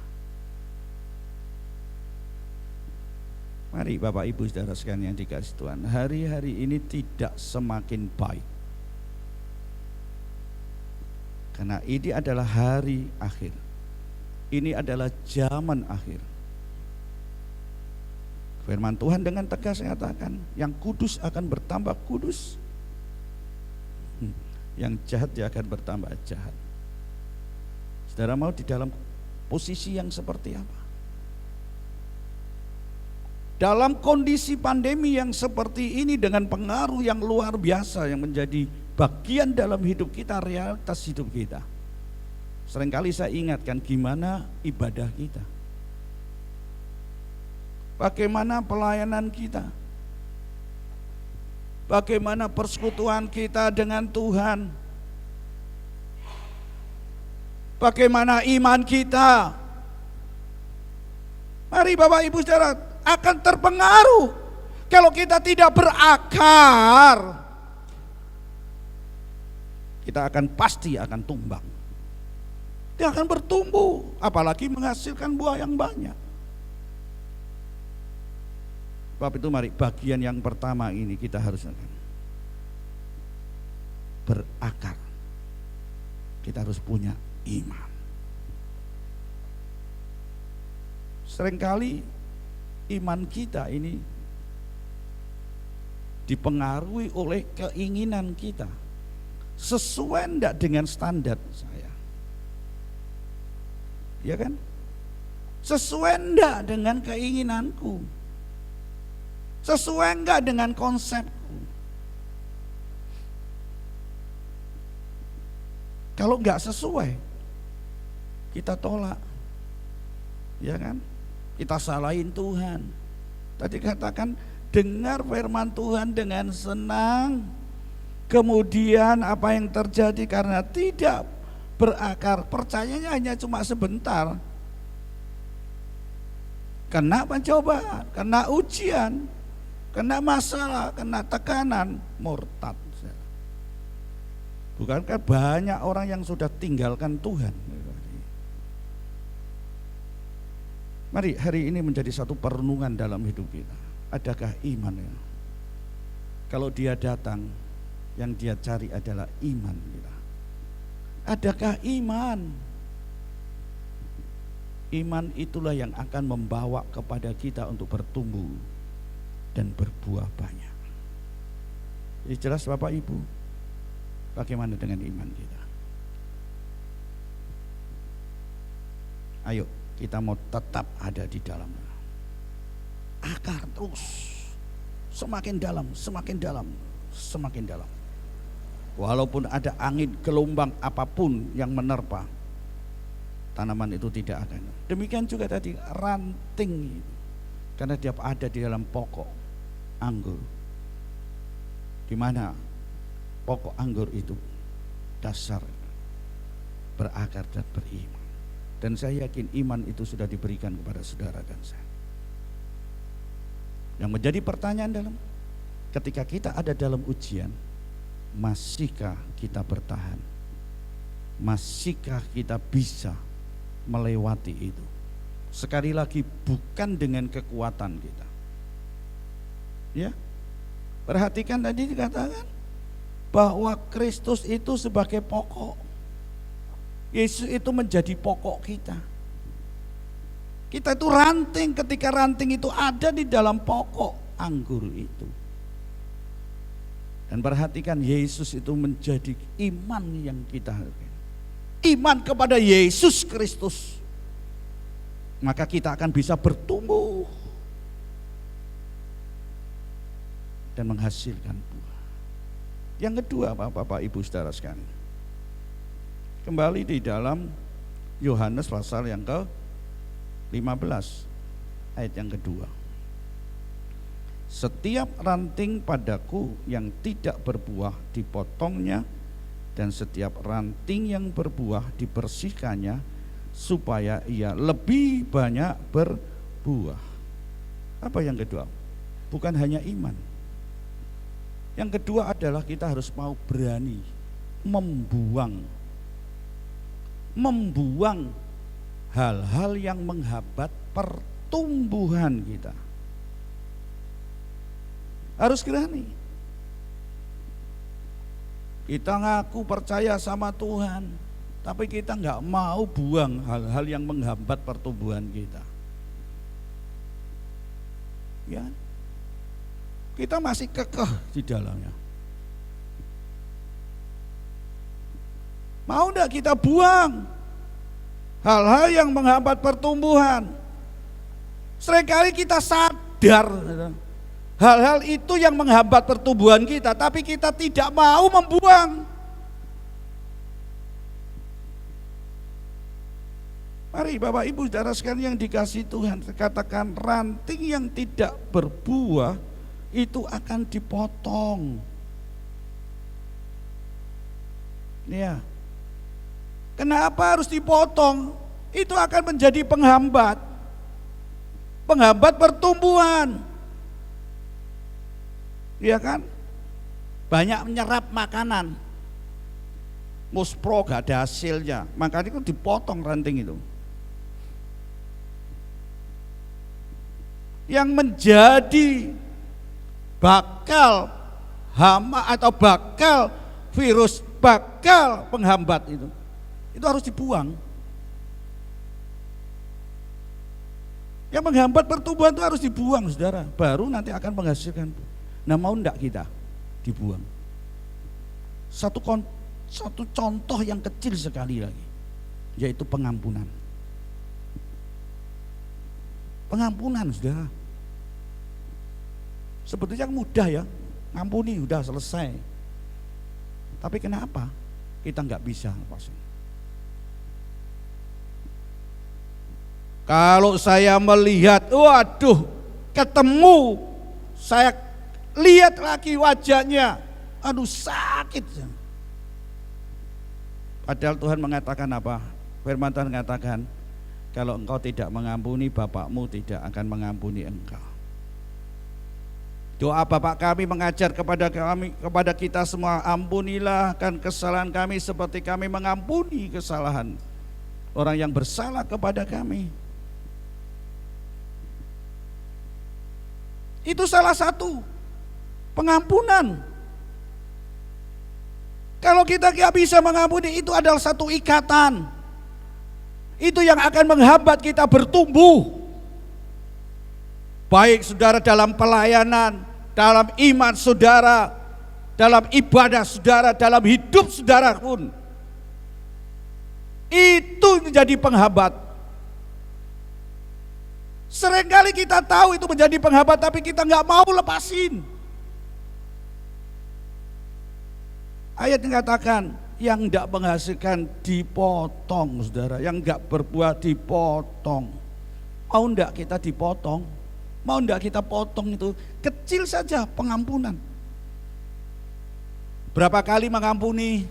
Speaker 2: Mari Bapak Ibu saudara sekalian yang dikasihi Tuhan, hari-hari ini tidak semakin baik, karena ini adalah hari akhir. Ini adalah zaman akhir. Firman Tuhan dengan tegas mengatakan, yang kudus akan bertambah kudus, yang jahat dia akan bertambah jahat. Saudara mau di dalam posisi yang seperti apa? Dalam kondisi pandemi yang seperti ini, dengan pengaruh yang luar biasa yang menjadi bagian dalam hidup kita, realitas hidup kita. Seringkali saya ingatkan gimana ibadah kita, bagaimana pelayanan kita, bagaimana persekutuan kita dengan Tuhan, bagaimana iman kita. Mari Bapak Ibu Saudara, akan terpengaruh kalau kita tidak berakar. Kita pasti akan tumbang. Dia akan bertumbuh, apalagi menghasilkan buah yang banyak. Sebab itu mari bagian yang pertama ini kita harus berakar. Kita harus punya iman. Seringkali iman kita ini dipengaruhi oleh keinginan kita. Sesuai enggak dengan standar saya? Ya kan? Sesuai enggak dengan keinginanku? Sesuai enggak dengan konsepku? Kalau enggak sesuai, kita tolak. Ya kan? Kita salahin Tuhan. Tadi katakan dengar firman Tuhan dengan senang. Kemudian apa yang terjadi karena tidak berakar, percayanya hanya cuma sebentar. Kena pencobaan, kena ujian, kena masalah, kena tekanan, murtad. Bukankah banyak orang yang sudah tinggalkan Tuhan? Mari hari ini menjadi satu perenungan dalam hidup kita. Adakah iman ya? Kalau dia datang, yang dia cari adalah iman kita. Adakah iman? Iman itulah yang akan membawa kepada kita untuk bertumbuh dan berbuah banyak. Jadi jelas Bapak Ibu, bagaimana dengan iman kita? Ayo kita mau tetap ada di dalamnya. Akar terus, semakin dalam, semakin dalam, semakin dalam. Walaupun ada angin, gelombang apapun yang menerpa, tanaman itu tidak akan. Demikian juga tadi ranting, karena dia ada di dalam pokok anggur. Di mana pokok anggur itu dasar berakar dan beriman. Dan saya yakin iman itu sudah diberikan kepada saudara dan saya. Yang menjadi pertanyaan dalam ketika kita ada dalam ujian, masihkah kita bertahan? Masihkah kita bisa melewati itu? Sekali lagi bukan dengan kekuatan kita. Ya. Perhatikan tadi dikatakan bahwa Kristus itu sebagai pokok. Yesus itu menjadi pokok kita. Kita itu ranting, ketika ranting itu ada di dalam pokok anggur itu. Dan perhatikan Yesus itu menjadi iman yang kita harapkan. Iman kepada Yesus Kristus. Maka kita akan bisa bertumbuh dan menghasilkan buah. Yang kedua Bapak Ibu Saudara sekalian, kembali di dalam Yohanes pasal yang ke-15 ayat yang kedua. Setiap ranting padaku yang tidak berbuah dipotongnya, dan setiap ranting yang berbuah dibersihkannya, supaya ia lebih banyak berbuah. Apa yang kedua? Bukan hanya iman. Yang kedua adalah kita harus mau berani membuang hal-hal yang menghambat pertumbuhan kita. Harus berani. Kita ngaku percaya sama Tuhan, tapi kita nggak mau buang hal-hal yang menghambat pertumbuhan kita. Ya, kita masih kekeh di dalamnya. Mau enggak kita buang hal-hal yang menghambat pertumbuhan? Seringkali kita sadar Hal-hal itu yang menghambat pertumbuhan kita, tapi kita tidak mau membuang. Mari Bapak Ibu Saudara sekalian yang dikasihi Tuhan, katakan ranting yang tidak berbuah itu akan dipotong. Ya. Kenapa harus dipotong? Itu akan menjadi penghambat pertumbuhan. Iya kan? Banyak menyerap makanan, muspro gak ada hasilnya, makanya itu dipotong ranting itu. Yang menjadi bakal hama atau bakal virus, bakal penghambat itu harus dibuang. Yang menghambat pertumbuhan itu harus dibuang, saudara, baru nanti akan menghasilkan. Nah, mau enggak kita dibuang? Satu contoh yang kecil sekali lagi, yaitu pengampunan. Pengampunan, saudara. Sebetulnya mudah ya, ngampuni udah selesai. Tapi kenapa kita nggak bisa lepasin? Kalau saya melihat, waduh, ketemu, saya lihat lagi wajahnya, aduh sakit. Padahal Tuhan mengatakan apa? Firman Tuhan mengatakan, kalau engkau tidak mengampuni, Bapakmu tidak akan mengampuni engkau. Doa Bapak kami mengajar kepada kita semua, ampunilah kan kesalahan kami seperti kami mengampuni kesalahan orang yang bersalah kepada kami. Itu salah satu pengampunan. Kalau kita tidak bisa mengampuni, itu adalah satu ikatan. Itu yang akan menghambat kita bertumbuh. Baik saudara dalam pelayanan, dalam iman saudara, dalam ibadah saudara, dalam hidup saudara pun. Itu menjadi penghambat. Seringkali kita tahu itu menjadi penghambat, tapi kita nggak mau lepasin. Ayat yang katakan, yang tidak menghasilkan dipotong, saudara. Yang nggak berbuah dipotong. Mau enggak kita dipotong? Mau enggak kita potong itu? Kecil saja pengampunan. Berapa kali mengampuni?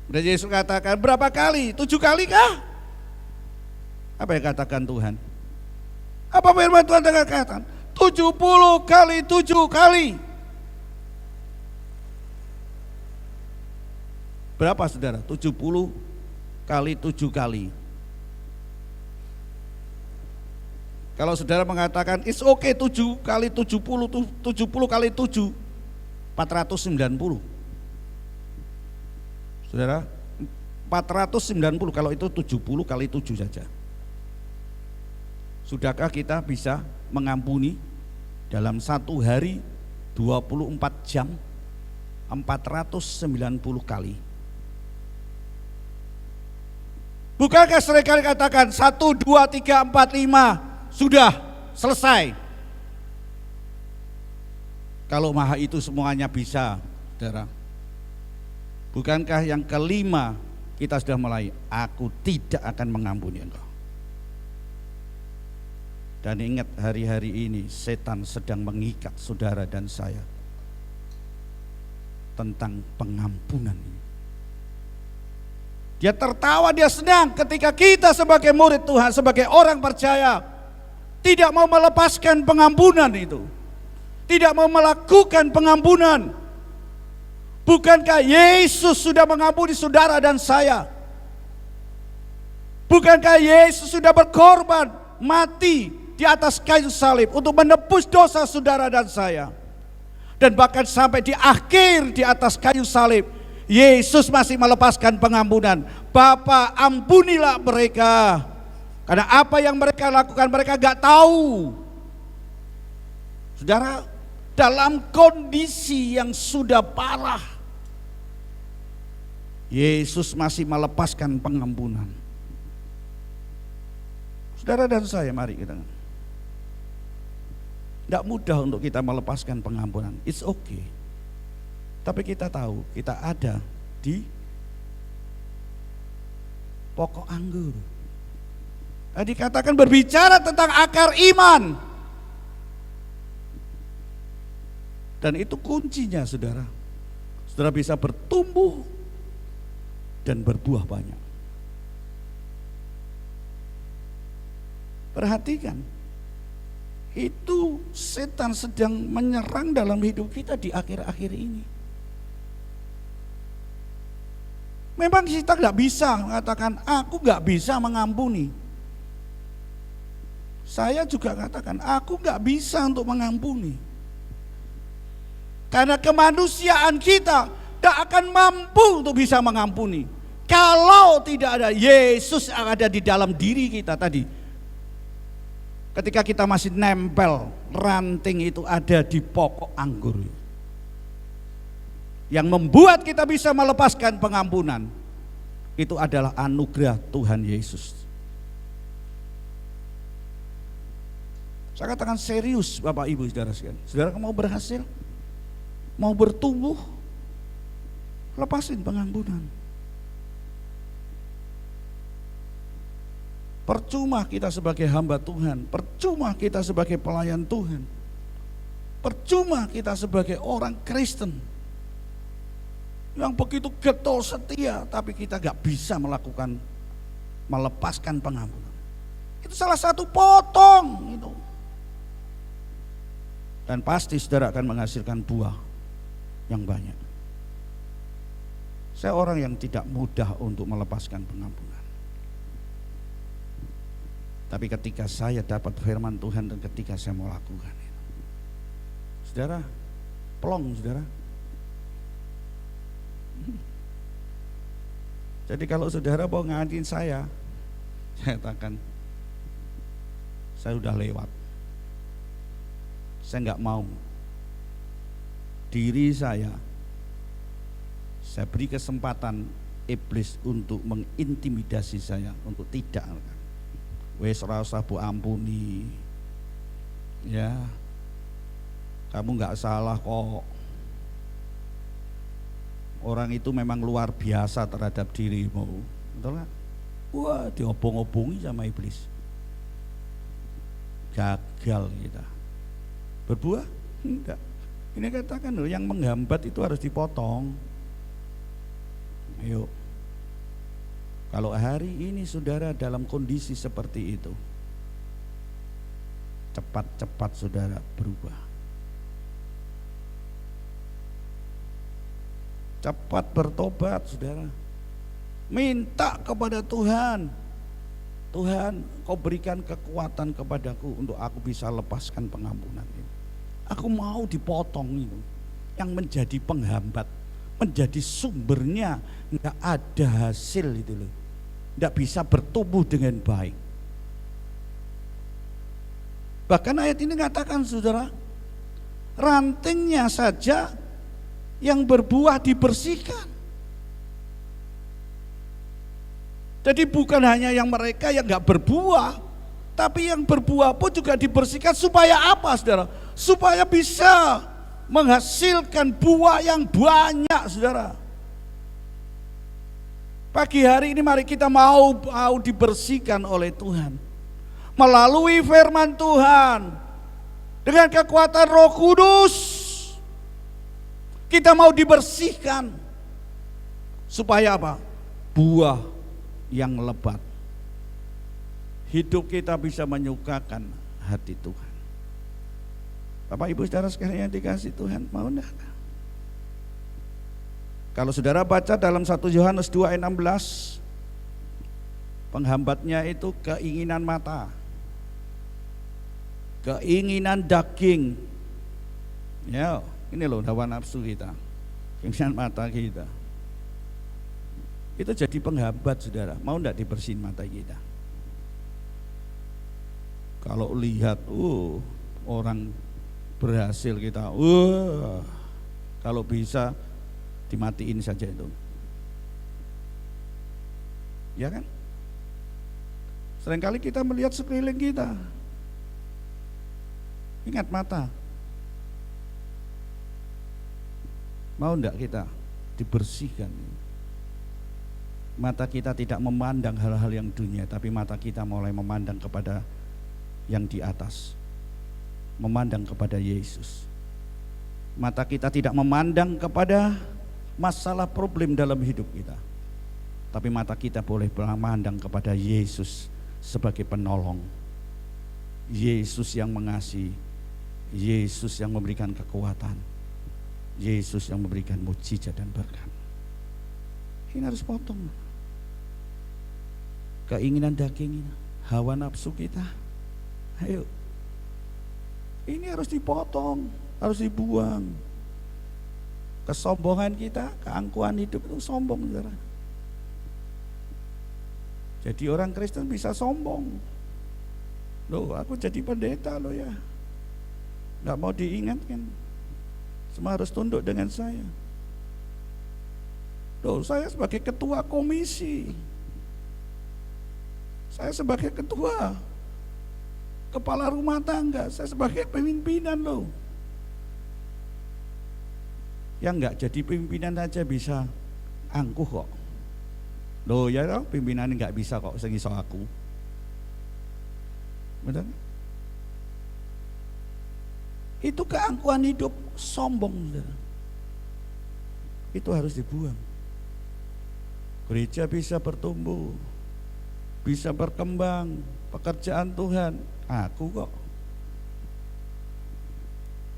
Speaker 2: Dan Yesus katakan, berapa kali? 7 kali kah? Apa yang katakan Tuhan? Apa firman Tuhan katakan? 70 kali 7 kali. Berapa saudara? 70 kali 7 kali. Kalau saudara mengatakan it's okay 7 kali 70, 70 kali 7, 490. Saudara, 490 kalau itu 70 kali 7 saja. Sudahkah kita bisa mengampuni dalam 1 hari 24 jam 490 kali? Bukankah seringkali katakan 1, 2, 3, 4, 5 sudah selesai? Kalau Maha itu semuanya bisa, saudara. Bukankah yang kelima kita sudah mulai, aku tidak akan mengampuni engkau. Dan ingat, hari-hari ini setan sedang mengikat saudara dan saya tentang pengampunan ini. Dia tertawa, dia senang ketika kita sebagai murid Tuhan, sebagai orang percaya tidak mau melepaskan pengampunan itu, tidak mau melakukan pengampunan. Bukankah Yesus sudah mengampuni saudara dan saya? Bukankah Yesus sudah berkorban, mati di atas kayu salib untuk menebus dosa saudara dan saya? Dan bahkan sampai di akhir di atas kayu salib, Yesus masih melepaskan pengampunan. Bapa, ampunilah mereka, karena apa yang mereka lakukan mereka gak tahu. Saudara, dalam kondisi yang sudah parah, Yesus masih melepaskan pengampunan. Saudara dan saya, mari kita Tidak mudah untuk kita melepaskan pengampunan. It's okay. Tapi kita tahu kita ada di pokok anggur. Tadi katakan berbicara tentang akar iman. Dan itu kuncinya, saudara. Saudara bisa bertumbuh dan berbuah banyak. Perhatikan, itu setan sedang menyerang dalam hidup kita di akhir-akhir ini. Memang kita nggak bisa mengatakan, aku nggak bisa mengampuni. Saya juga katakan, aku nggak bisa untuk mengampuni. Karena kemanusiaan kita tidak akan mampu untuk bisa mengampuni. Kalau tidak ada Yesus yang ada di dalam diri kita tadi. Ketika kita masih nempel, ranting itu ada di pokok anggur. Yang membuat kita bisa melepaskan pengampunan, itu adalah anugerah Tuhan Yesus. Saya katakan serius Bapak Ibu Saudara sekalian. Saudara mau berhasil, mau bertumbuh, lepasin pengampunan. Percuma kita sebagai hamba Tuhan, percuma kita sebagai pelayan Tuhan, percuma kita sebagai orang Kristen yang begitu getol setia, tapi kita gak bisa melepaskan pengampunan. Itu salah satu potong itu. Dan pasti saudara akan menghasilkan buah yang banyak. Saya orang yang tidak mudah untuk melepaskan pengampunan. Tapi ketika saya dapat firman Tuhan dan ketika saya mau lakukan itu, saudara, plong saudara. Jadi kalau saudara mau ngadin saya katakan, saya udah lewat. Saya nggak mau diri saya beri kesempatan iblis untuk mengintimidasi saya untuk tidak. Wes ora usah bu ampuni, ya kamu nggak salah kok. Orang itu memang luar biasa terhadap dirimu, betul nggak? Wah, diobong-obongi sama iblis. Gagal kita. Berbuah? Enggak. Ini katakan loh, yang menghambat itu harus dipotong. Ayo. Kalau hari ini saudara dalam kondisi seperti itu, cepat-cepat saudara berubah. Cepat bertobat saudara. Minta kepada Tuhan. Tuhan, kau berikan kekuatan kepadaku untuk aku bisa lepaskan pengampunan ini. Aku mau dipotong itu. Yang menjadi penghambat, menjadi sumbernya enggak ada hasil itu loh. Enggak bisa bertumbuh dengan baik. Bahkan ayat ini mengatakan saudara, rantingnya saja yang berbuah dibersihkan. Jadi bukan hanya yang mereka yang enggak berbuah, tapi yang berbuah pun juga dibersihkan. Supaya apa saudara? Supaya bisa menghasilkan buah yang banyak saudara. Pagi hari ini mari kita mau dibersihkan oleh Tuhan melalui firman Tuhan dengan kekuatan Roh Kudus. Kita mau dibersihkan supaya apa? Buah yang lebat. Hidup kita bisa menyukakan hati Tuhan. Bapak Ibu saudara sekalian yang dikasih Tuhan, mau enggak? Kalau saudara baca dalam 1 Yohanes 2 ayat 16, penghambatnya itu keinginan mata, keinginan daging. Ya, ini loh hawa nafsu kita, keinginan mata kita. Itu jadi penghambat saudara. Mau enggak dibersihin mata kita? Kalau lihat, orang berhasil kita, kalau bisa dimatiin saja itu, ya kan? Seringkali kita melihat sekeliling kita, Ingat mata. Mau enggak kita dibersihkan? Mata kita tidak memandang hal-hal yang dunia, tapi mata kita mulai memandang kepada yang di atas, memandang kepada Yesus. Mata kita tidak memandang kepada masalah problem dalam hidup kita, tapi mata kita boleh memandang kepada Yesus sebagai penolong, Yesus yang mengasihi, Yesus yang memberikan kekuatan, Yesus yang memberikan mukjizat dan berkat. Ini harus potong keinginan daging, hawa nafsu kita. Ayo, ini harus dipotong, harus dibuang. Kesombongan kita, keangkuhan hidup itu sombong, saudara. Jadi orang Kristen bisa sombong. Loh, aku jadi pendeta loh ya, nggak mau diingatkan, semua harus tunduk dengan saya. Loh, saya sebagai ketua komisi, saya sebagai ketua kepala rumah tangga, saya sebagai pimpinan loh. Yang enggak jadi pimpinan aja bisa angkuh kok. Loh ya toh, pimpinan enggak bisa kok sing iso aku. Betul? Itu keangkuhan hidup, sombong. Itu harus dibuang. Gereja bisa bertumbuh, bisa berkembang, pekerjaan Tuhan, aku kok.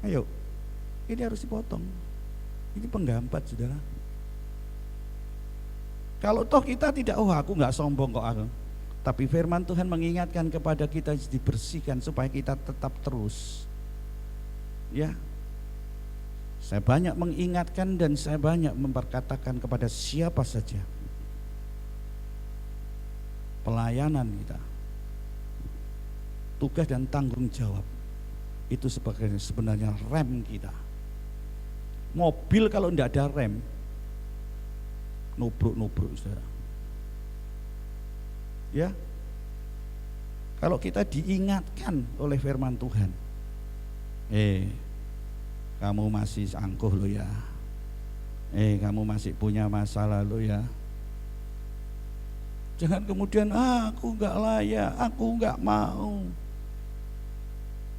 Speaker 2: Ayo, ini harus dipotong. Ini penggambat, saudara. Kalau toh kita tidak, oh aku nggak sombong kok aku. Tapi firman Tuhan mengingatkan kepada kita dibersihkan supaya kita tetap terus. Ya, saya banyak mengingatkan dan saya banyak memperkatakan kepada siapa saja. Pelayanan kita, tugas dan tanggung jawab itu sebenarnya rem kita. Mobil kalau tidak ada rem, nubruk, saudara. Ya, kalau kita diingatkan oleh firman Tuhan, kamu masih angkuh lo ya, kamu masih punya masalah lo ya. Jangan kemudian aku enggak layak, aku enggak mau.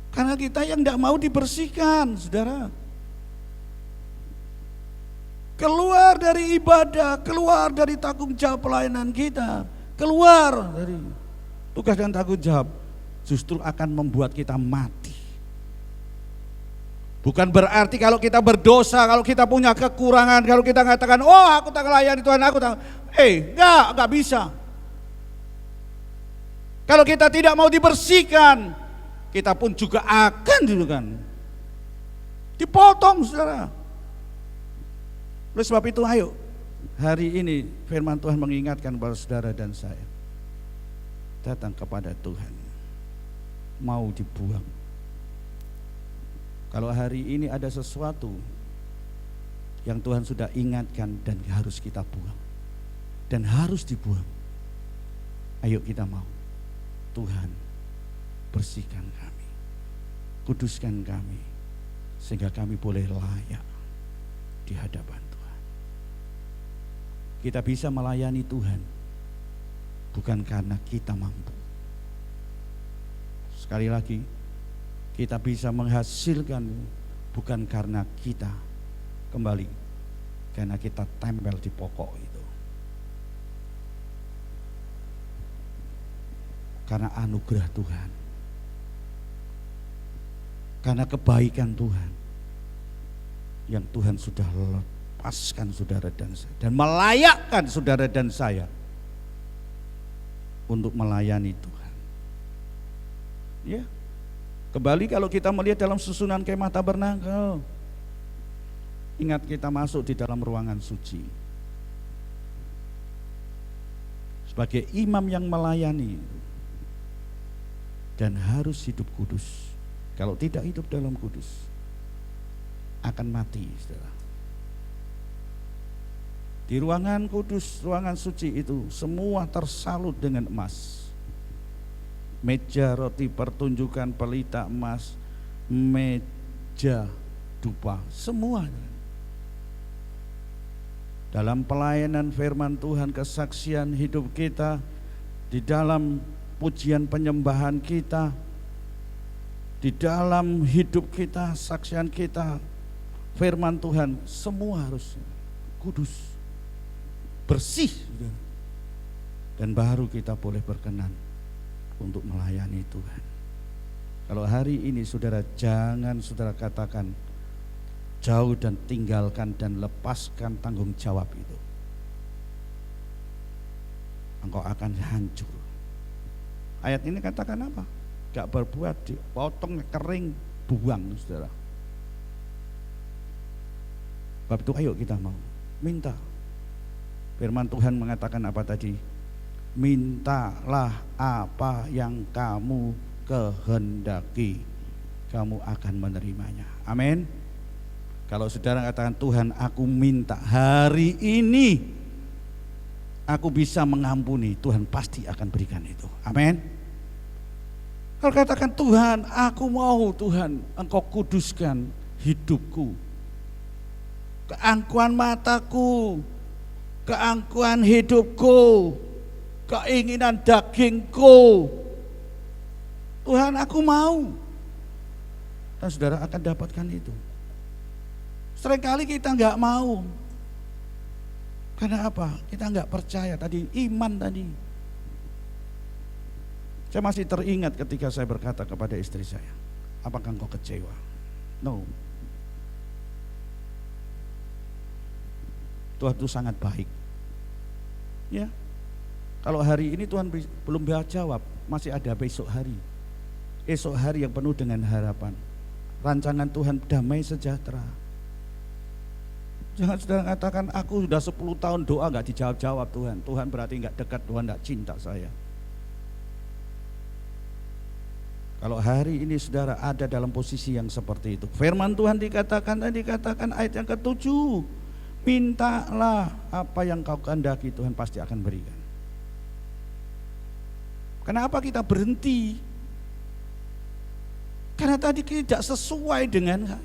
Speaker 2: Karena kita yang enggak mau dibersihkan, saudara. Keluar dari ibadah, keluar dari tanggung jawab pelayanan kita, keluar dari tugas dan tanggung jawab, justru akan membuat kita mati. Bukan berarti kalau kita berdosa, kalau kita punya kekurangan, kalau kita mengatakan, oh aku tak melayani Tuhan, aku tak, enggak bisa. Kalau kita tidak mau dibersihkan, kita pun juga akan dipotong, saudara. Oleh sebab itu ayo, hari ini firman Tuhan mengingatkan kepada saudara dan saya, datang kepada Tuhan, mau dibuang. Kalau hari ini ada sesuatu yang Tuhan sudah ingatkan dan harus kita buang, dan harus dibuang, ayo kita mau. Tuhan, bersihkan kami, kuduskan kami, sehingga kami boleh layak di hadapan Tuhan. Kita bisa melayani Tuhan bukan karena kita mampu. Sekali lagi, kita bisa menghasilkan bukan karena kita, kembali, karena kita tempel di pokok itu. Karena anugerah Tuhan, karena kebaikan Tuhan yang Tuhan sudah lepaskan saudara dan saya, dan melayakkan saudara dan saya untuk melayani Tuhan. Ya, kembali kalau kita melihat dalam susunan kemah tabernakel, ingat kita masuk di dalam ruangan suci sebagai imam yang melayani dan harus hidup kudus. Kalau tidak hidup dalam kudus, akan mati, saudara. Di ruangan kudus, ruangan suci itu semua tersalut dengan emas. Meja roti pertunjukan pelita emas, meja dupa, semua. Dalam pelayanan firman Tuhan, kesaksian hidup kita, di dalam pujian penyembahan kita, di dalam hidup kita, saksian kita, firman Tuhan, semua harus kudus, bersih, dan baru kita boleh berkenan untuk melayani Tuhan. Kalau hari ini saudara, jangan saudara katakan jauh dan tinggalkan dan lepaskan tanggung jawab itu, engkau akan hancur. Ayat ini katakan apa? Gak berbuat, dipotong kering, buang, saudara. Sebab itu ayo kita mau minta. Firman Tuhan mengatakan apa tadi? Mintalah apa yang kamu kehendaki, kamu akan menerimanya. Amin. Kalau saudara katakan, Tuhan aku minta hari ini aku bisa mengampuni, Tuhan pasti akan berikan itu. Amin. Kalau katakan, Tuhan aku mau, Tuhan engkau kuduskan hidupku, keangkuhan mataku, keangkuhan hidupku, keinginan dagingku, Tuhan aku mau. Dan saudara akan dapatkan itu. Seringkali kita nggak mau. Karena apa? Kita nggak percaya tadi, iman tadi. Saya masih teringat ketika saya berkata kepada istri saya, apakah engkau kecewa? No. Tuhan itu sangat baik. Ya. Kalau hari ini Tuhan belum bisa jawab, masih ada besok hari. Esok hari yang penuh dengan harapan. Rancangan Tuhan damai sejahtera. Jangan saudara katakan, aku sudah 10 tahun doa gak dijawab-jawab Tuhan. Tuhan berarti gak dekat, Tuhan gak cinta saya. Kalau hari ini saudara ada dalam posisi yang seperti itu, firman Tuhan dikatakan ayat yang ke-7, mintalah apa yang kau kehendaki, Tuhan pasti akan berikan. Kenapa kita berhenti? Karena tadi tidak sesuai dengan,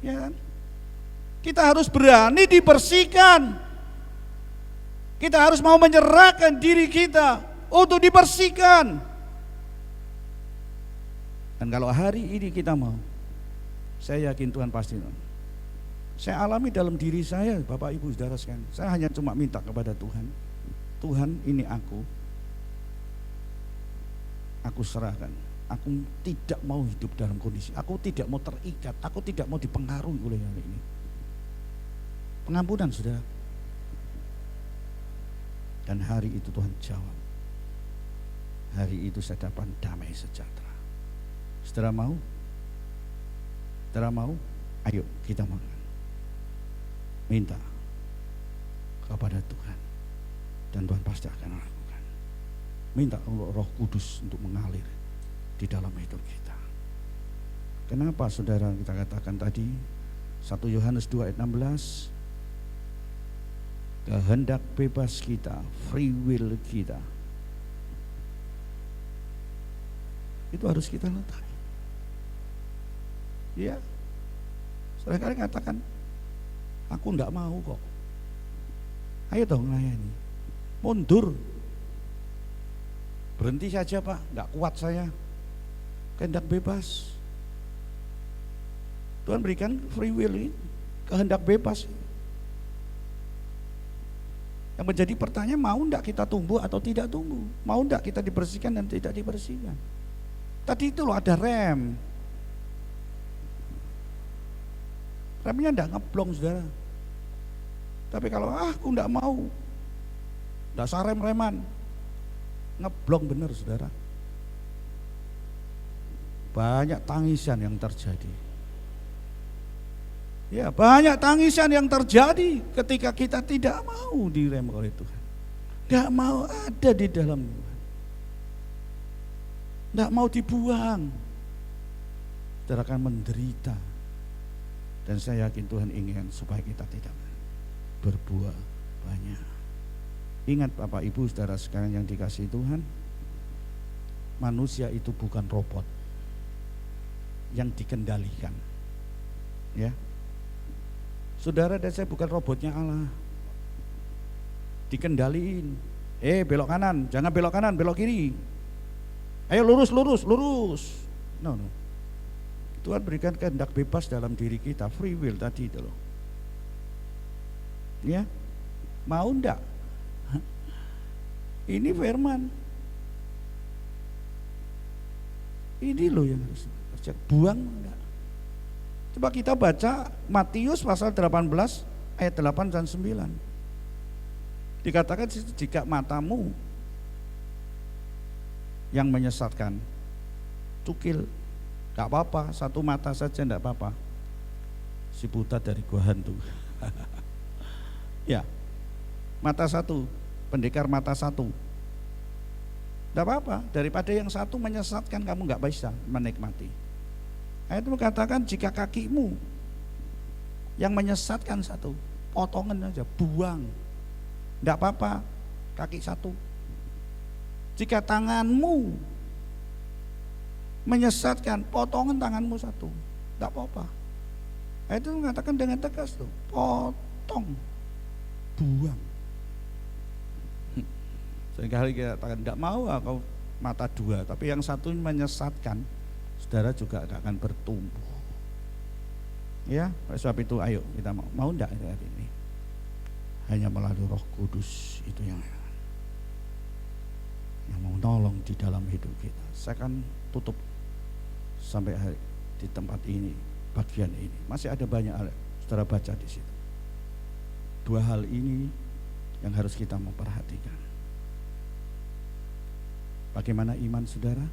Speaker 2: ya kan? Kita harus berani dibersihkan. Kita harus mau menyerahkan diri kita untuk dibersihkan. Dan kalau hari ini kita mau, saya yakin Tuhan pasti. Saya alami dalam diri saya, Bapak Ibu Saudara sekalian. Saya hanya cuma minta kepada Tuhan, Tuhan ini aku serahkan. Aku tidak mau hidup dalam kondisi, aku tidak mau terikat, aku tidak mau dipengaruhi oleh hal ini. Pengampunan saudara. Dan hari itu Tuhan jawab. Hari itu saya dapat damai sejahtera. Saudara mau? Saudara mau? Ayo kita makan. Minta kepada Tuhan. Dan Tuhan pasti akan lakukan. Minta Roh Kudus untuk mengalir di dalam hidup kita. Kenapa saudara kita katakan tadi 1 Yohanes 2 ayat 16, kehendak bebas kita, free will kita, itu harus kita letakkan. Ya, seringkali katakan, aku enggak mau kok. Ayo dong layani, mundur, berhenti saja Pak, enggak kuat saya. Kehendak bebas. Tuhan berikan free will ini, kehendak bebas. Yang menjadi pertanyaan, mau enggak kita tumbuh atau tidak tumbuh? Mau enggak kita dibersihkan dan tidak dibersihkan? Tadi itu loh ada rem. Remnya enggak ngeblong saudara. Tapi kalau aku enggak mau, dasar rem-reman, ngeblong bener saudara. Banyak tangisan yang terjadi. Ya, banyak tangisan yang terjadi ketika kita tidak mau direm oleh Tuhan. Tidak mau ada di dalam Tuhan. Tidak mau dibuang. Saudara akan menderita. Dan saya yakin Tuhan ingin supaya kita tidak berbuah banyak. Ingat Bapak Ibu Saudara sekalian yang dikasihi Tuhan, manusia itu bukan robot. yang dikendalikan. Ya. Saudara dan saya bukan robotnya Allah. Dikendaliin. Belok kanan, jangan belok kanan, belok kiri. Ayo lurus. No. Tuhan berikan kehendak bebas dalam diri kita, free will tadi itu loh. Ya. Mau enggak? Ini firman. Ini loh yang harus kerja. Buang enggak? Coba kita baca Matius pasal 18 ayat 8 dan 9. Dikatakan jika matamu yang menyesatkan, cukil, gak apa-apa, satu mata saja gak apa-apa. Si buta dari gua hantu. Ya, mata satu, pendekar mata satu, gak apa-apa, daripada yang satu menyesatkan kamu gak bisa menikmati. Ayat itu mengatakan jika kakimu yang menyesatkan satu, potongan aja, buang. Tidak apa-apa, kaki satu. Jika tanganmu menyesatkan, potongan tanganmu satu. Tidak apa-apa. Itu mengatakan dengan tegas tuh, potong, buang. Seringkali kita katakan tidak mau kau mata dua, tapi yang satu menyesatkan, saudara juga akan bertumbuh. Ya, oleh sebab itu ayo kita mau enggak hari ini? Hanya melalui Roh Kudus itu yang mau nolong di dalam hidup kita. Saya akan tutup sampai di tempat ini, bagian ini. Masih ada banyak hal, saudara baca di situ. Dua hal ini yang harus kita memperhatikan. Bagaimana iman saudara?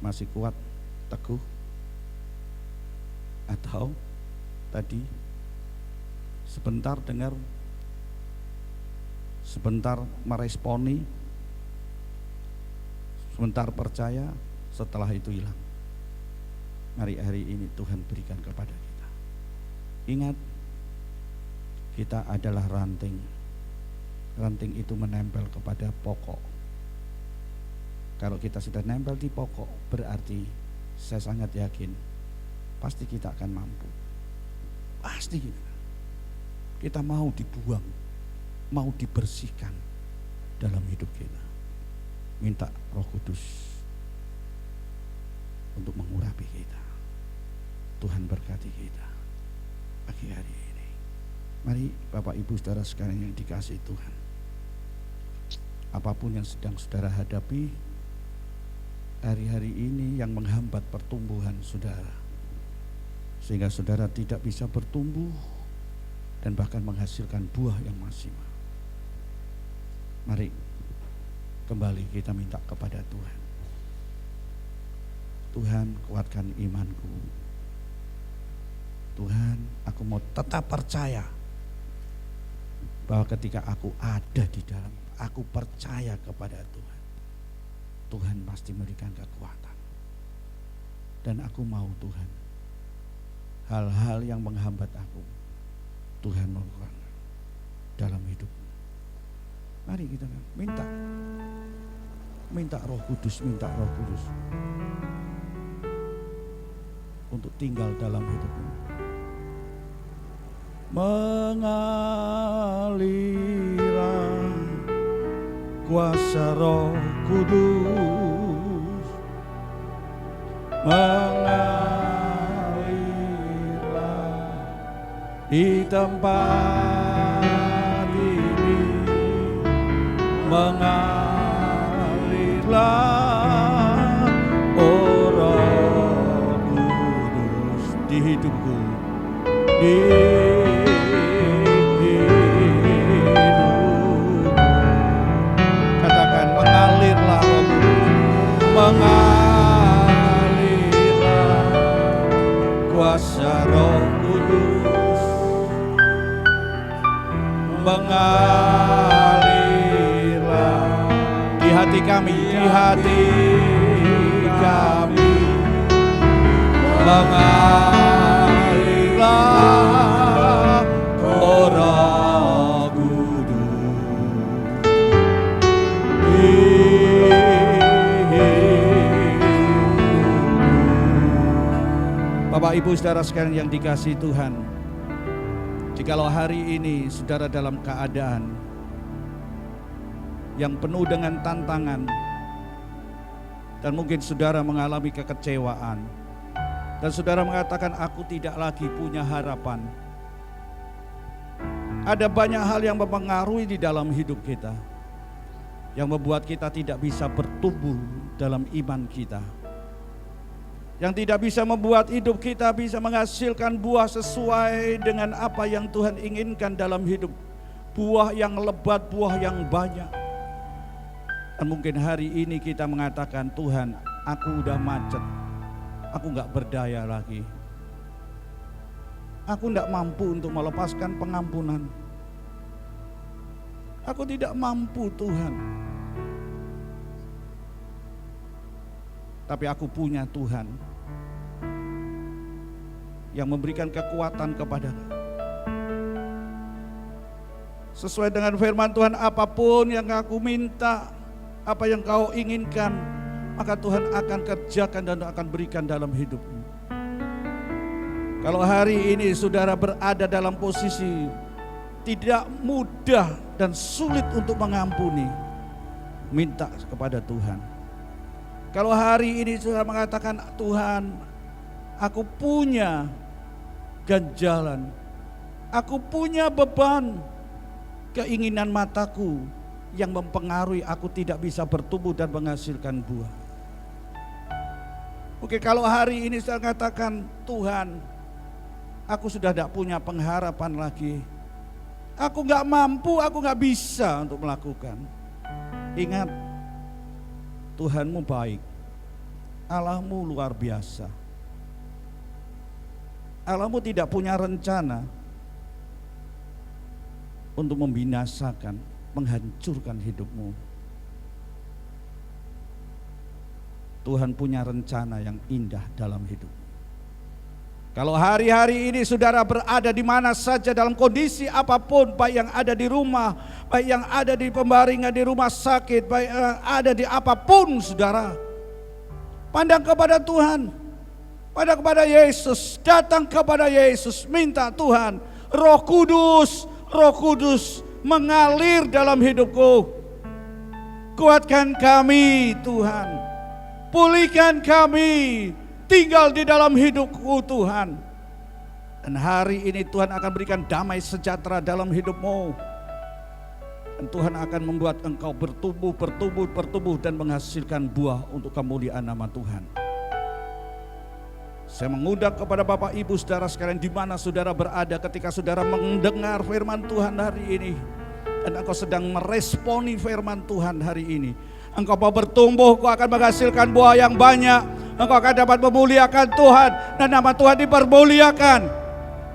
Speaker 2: Masih kuat, teguh? Atau tadi sebentar dengar, sebentar meresponi, sebentar percaya, setelah itu hilang. Mari hari ini Tuhan berikan kepada kita. Ingat, kita adalah ranting. Ranting itu menempel kepada pokok. Kalau kita sudah nempel di pokok, berarti saya sangat yakin pasti kita akan mampu. Pasti kita mau dibuang, mau dibersihkan dalam hidup kita. Minta Roh Kudus untuk mengurapi kita. Tuhan berkati kita pagi hari ini. Mari Bapak Ibu saudara sekalian yang dikasihi Tuhan, apapun yang sedang saudara hadapi hari-hari ini yang menghambat pertumbuhan saudara, sehingga saudara tidak bisa bertumbuh dan bahkan menghasilkan buah yang maksimal. Mari kembali kita minta kepada Tuhan. Tuhan, kuatkan imanku. Tuhan, aku mau tetap percaya bahwa ketika aku ada di dalam, aku percaya kepada Tuhan. Tuhan pasti memberikan kekuatan. Dan aku mau Tuhan, hal-hal yang menghambat aku, Tuhan melakukan dalam hidup. Mari kita minta Roh Kudus, minta Roh Kudus untuk tinggal dalam hidupmu. Mengalirlah kuasa Roh Kudus, mengalirlah di tempat ini, mengalirlah Roh Kudus di hidupku, di mengalirlah kuasa Roh Kudus, mengalirlah di hati kami, mengalirlah Roh Kudus. Bapak Ibu saudara sekalian yang dikasihi Tuhan, jikalau hari ini saudara dalam keadaan yang penuh dengan tantangan, dan mungkin saudara mengalami kekecewaan, dan saudara mengatakan aku tidak lagi punya harapan. Ada banyak hal yang mempengaruhi di dalam hidup kita, yang membuat kita tidak bisa bertumbuh dalam iman kita, yang tidak bisa membuat hidup kita bisa menghasilkan buah sesuai dengan apa yang Tuhan inginkan dalam hidup. Buah yang lebat, buah yang banyak. Dan mungkin hari ini kita mengatakan, Tuhan, aku udah macet, aku gak berdaya lagi, aku gak mampu untuk melepaskan pengampunan, aku tidak mampu Tuhan. Tapi aku punya Tuhan yang memberikan kekuatan kepadaku. Sesuai dengan firman Tuhan, apapun yang aku minta, apa yang kau inginkan, maka Tuhan akan kerjakan dan akan berikan dalam hidupmu. Kalau hari ini saudara berada dalam posisi tidak mudah dan sulit untuk mengampuni, minta kepada Tuhan. Kalau hari ini saudara mengatakan, Tuhan, aku punya ganjalan, aku punya beban, keinginan mataku yang mempengaruhi aku tidak bisa bertumbuh dan menghasilkan buah. Oke, kalau hari ini saya katakan, Tuhan, aku sudah tidak punya pengharapan lagi, aku gak mampu, aku gak bisa untuk melakukan. Ingat, Tuhanmu baik, Allahmu luar biasa. Allahmu tidak punya rencana untuk membinasakan, menghancurkan hidupmu. Tuhan punya rencana yang indah dalam hidup. Kalau hari-hari ini saudara berada di mana saja dalam kondisi apapun, baik yang ada di rumah, baik yang ada di pembaringan di rumah sakit, baik yang ada di apapun saudara, pandang kepada Tuhan, pandang kepada Yesus, datang kepada Yesus, minta Tuhan, Roh Kudus mengalir dalam hidupku. Kuatkan kami Tuhan, pulihkan kami, tinggal di dalam hidupku Tuhan. Dan hari ini Tuhan akan berikan damai sejahtera dalam hidupmu. Dan Tuhan akan membuat engkau bertumbuh dan menghasilkan buah untuk kemuliaan nama Tuhan. Saya mengundang kepada Bapak Ibu saudara sekalian di mana saudara berada ketika saudara mendengar firman Tuhan hari ini. Dan engkau sedang meresponi firman Tuhan hari ini. Engkau mau bertumbuh, engkau akan menghasilkan buah yang banyak. Engkau akan dapat memuliakan Tuhan dan nama Tuhan dipermuliakan.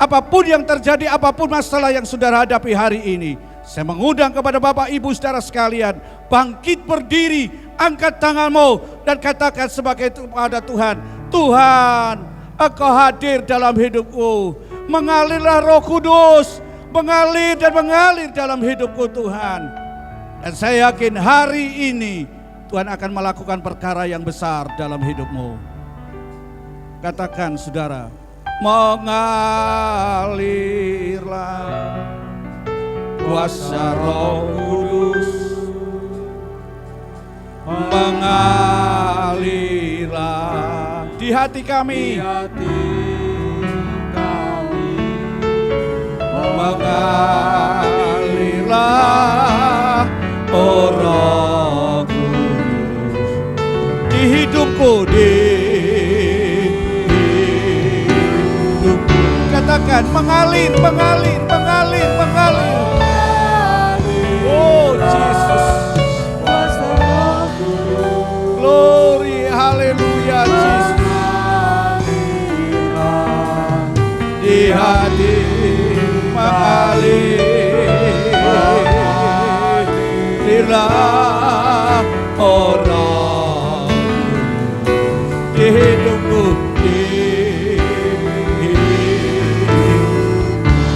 Speaker 2: Apapun yang terjadi, apapun masalah yang saudara hadapi hari ini, saya mengundang kepada Bapak Ibu saudara sekalian, bangkit berdiri, angkat tanganmu dan katakan sebagai kepada Tuhan, Tuhan, Engkau hadir dalam hidupku. Mengalirlah Roh Kudus, mengalir dan mengalir dalam hidupku Tuhan. Dan saya yakin hari ini Tuhan akan melakukan perkara yang besar dalam hidupmu. Katakan saudara, mengalirlah kuasa Roh Kudus, mengalirlah di hati kami, mengalirlah Roh Kudus di hidupku, di hidupku. Katakan mengalir, mengalir, mengalir, mengalir. Oh Yesus, glory, haleluya Yesus. Di hati mengalirlah orang di hidupku, di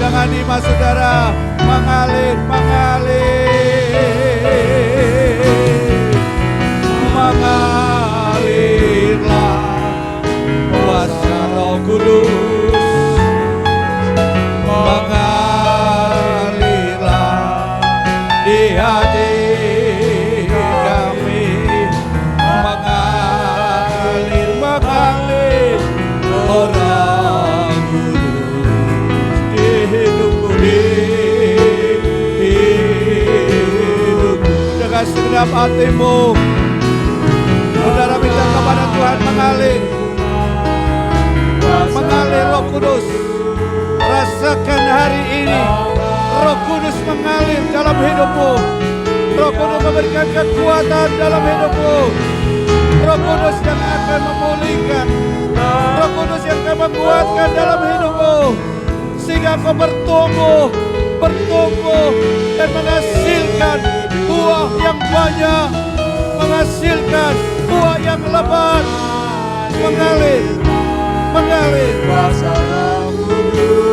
Speaker 2: dengan iman saudara mengalir, mengalirlah kuasa Roh Kudus. Roh Kudus di hidupku, di hidupku. Dengan segenap hatimu, saudara minta kepada Tuhan mengalir Roh Kudus. Rasakan hari ini Roh Kudus mengalir dalam hidupmu. Roh Kudus memberikan kekuatan dalam hidupmu. Roh Kudus yang akan memulihkan, Roh Kudus yang akan menguatkan dalam hidupmu, sehingga kau bertumbuh dan menghasilkan buah yang banyak, menghasilkan buah yang lebat. Mengalir.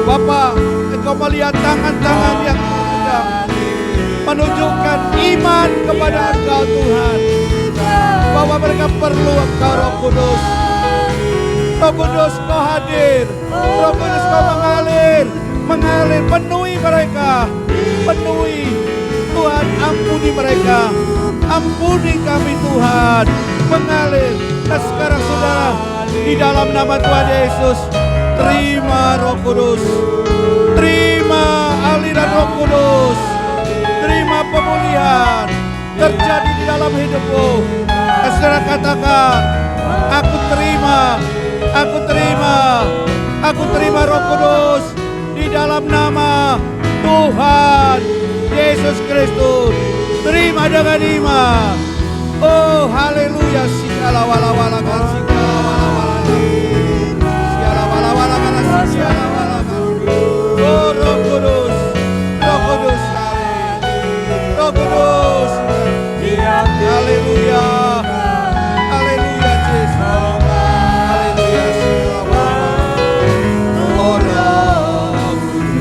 Speaker 2: Bapa, Engkau melihat tangan-tangan yang sedang menunjukkan iman kepada Engkau Tuhan, bahwa mereka perlu Engkau Roh Kudus. Roh Kudus Kau hadir, Roh Kudus Kau mengalir, penuhi mereka, penuhi. Tuhan, ampuni mereka, ampuni kami Tuhan, mengalir. Dan sekarang saudara, di dalam nama Tuhan Yesus, terima Roh Kudus, terima aliran Roh Kudus, terima pemulihan terjadi di dalam hidupmu. Dan saudara katakan, aku terima Roh Kudus di dalam nama Tuhan Yesus Kristus. Terima dengan iman. Oh haleluya. Sigala wala wala kan, sigala wala wala kan, sigala wala wala kan, sigala wala kan. Oh Roh Kudus, Roh Kudus, Roh Kudus. Haleluya, haleluya Yesus, haleluya. Oh Roh Kudus.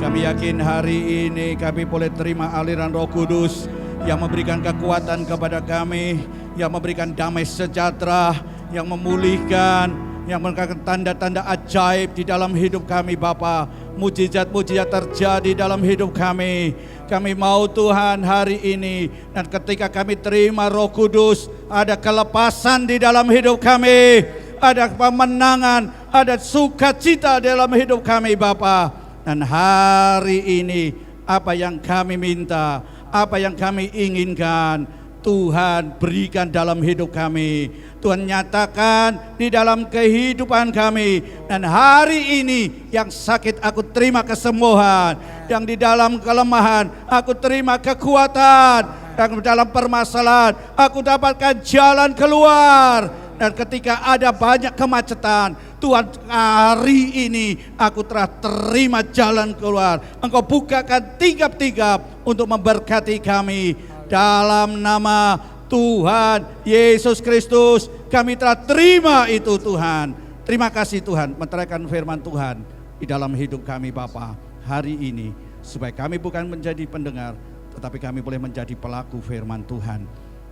Speaker 2: Kami yakin hari ini kami boleh terima aliran Roh Kudus yang memberikan kekuatan kepada kami, yang memberikan damai sejahtera, yang memulihkan, yang memberikan tanda-tanda ajaib di dalam hidup kami Bapa. Mujizat-mujizat terjadi dalam hidup kami. Kami mau Tuhan hari ini, dan ketika kami terima Roh Kudus, ada kelepasan di dalam hidup kami, ada kemenangan, ada sukacita dalam hidup kami Bapa. Dan hari ini apa yang kami minta, apa yang kami inginkan, Tuhan berikan dalam hidup kami. Tuhan nyatakan di dalam kehidupan kami. Dan hari ini yang sakit aku terima kesembuhan, yang di dalam kelemahan aku terima kekuatan, dan dalam permasalahan aku dapatkan jalan keluar. Dan ketika ada banyak kemacetan, Tuhan hari ini aku telah terima jalan keluar. Engkau bukakan tingkap-tingkap untuk memberkati kami. Dalam nama Tuhan Yesus Kristus kami telah terima itu Tuhan. Terima kasih Tuhan, meteraikan firman Tuhan di dalam hidup kami Bapa hari ini, supaya kami bukan menjadi pendengar, tetapi kami boleh menjadi pelaku firman Tuhan.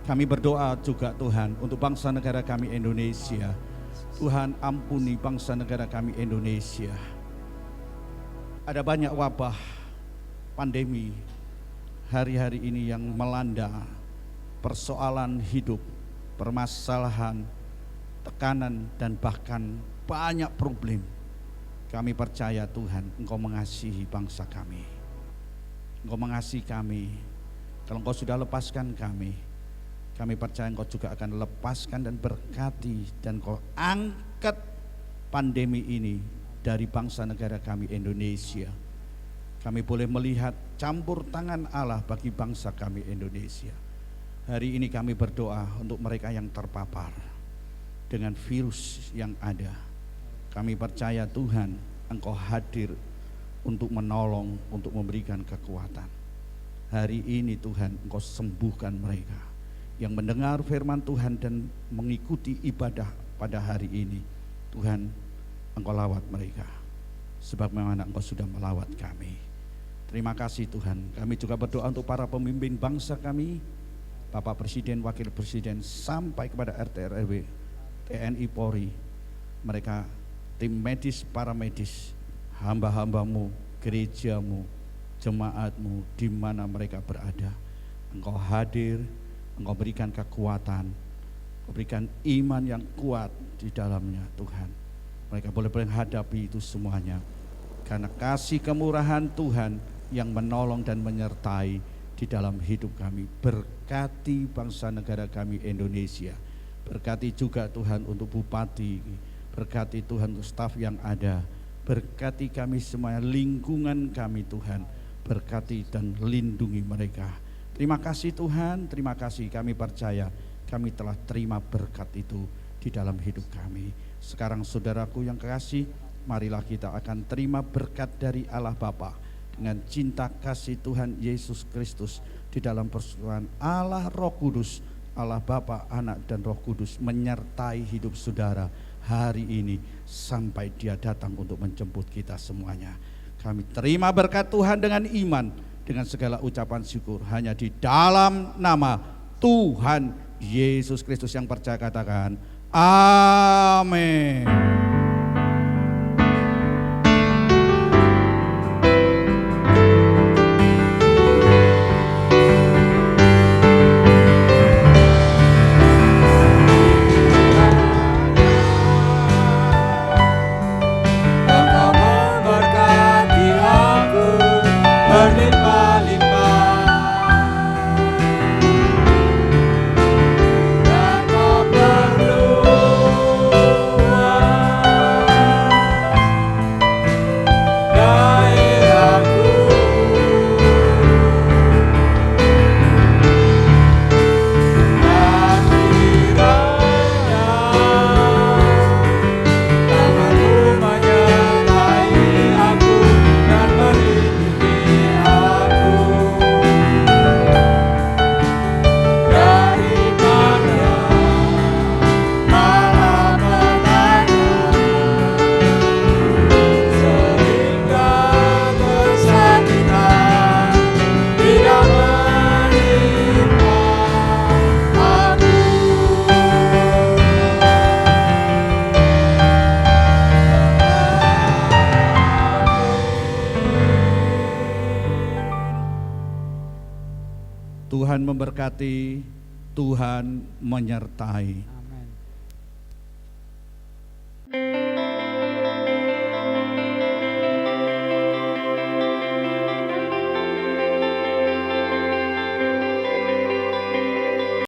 Speaker 2: Kami berdoa juga Tuhan untuk bangsa negara kami Indonesia. Tuhan ampuni bangsa negara kami Indonesia. Ada banyak wabah, pandemi hari-hari ini yang melanda, persoalan hidup, permasalahan, tekanan, dan bahkan banyak problem. Kami percaya Tuhan, Engkau mengasihi bangsa kami, Engkau mengasihi kami. Kalau Engkau sudah lepaskan kami percaya Engkau juga akan lepaskan dan berkati, dan Engkau angkat pandemi ini dari bangsa negara kami Indonesia. Kami boleh melihat campur tangan Allah bagi bangsa kami Indonesia. Hari ini kami berdoa untuk mereka yang terpapar dengan virus yang ada. Kami percaya Tuhan, Engkau hadir untuk menolong, untuk memberikan kekuatan. Hari ini Tuhan, Engkau sembuhkan mereka yang mendengar firman Tuhan dan mengikuti ibadah pada hari ini. Tuhan, Engkau lawat mereka, sebab memang Engkau sudah melawat kami. Terima kasih Tuhan. Kami juga berdoa untuk para pemimpin bangsa kami, Bapak Presiden, Wakil Presiden, sampai kepada RT RW, TNI Polri, mereka tim medis, para medis, hamba-hambamu, gerejamu, jemaat-Mu di mana mereka berada. Engkau hadir, Engkau berikan kekuatan, Engkau berikan iman yang kuat di dalamnya Tuhan. Mereka boleh menghadapi itu semuanya karena kasih kemurahan Tuhan yang menolong dan menyertai di dalam hidup kami. Berkati bangsa negara kami Indonesia. Berkati juga Tuhan untuk Bupati, berkati Tuhan untuk staf yang ada. Berkati kami semuanya, lingkungan kami Tuhan. Berkati dan lindungi mereka. Terima kasih Tuhan, terima kasih, kami percaya kami telah terima berkat itu di dalam hidup kami. Sekarang saudaraku yang kekasih, marilah kita akan terima berkat dari Allah Bapa dengan cinta kasih Tuhan Yesus Kristus di dalam persekutuan Allah Roh Kudus. Allah Bapa, Anak dan Roh Kudus menyertai hidup saudara hari ini sampai Dia datang untuk menjemput kita semuanya. Kami terima berkat Tuhan dengan iman, dengan segala ucapan syukur hanya di dalam nama Tuhan Yesus Kristus. Yang percaya katakan amin. Tuhan memberkati, Tuhan menyertai.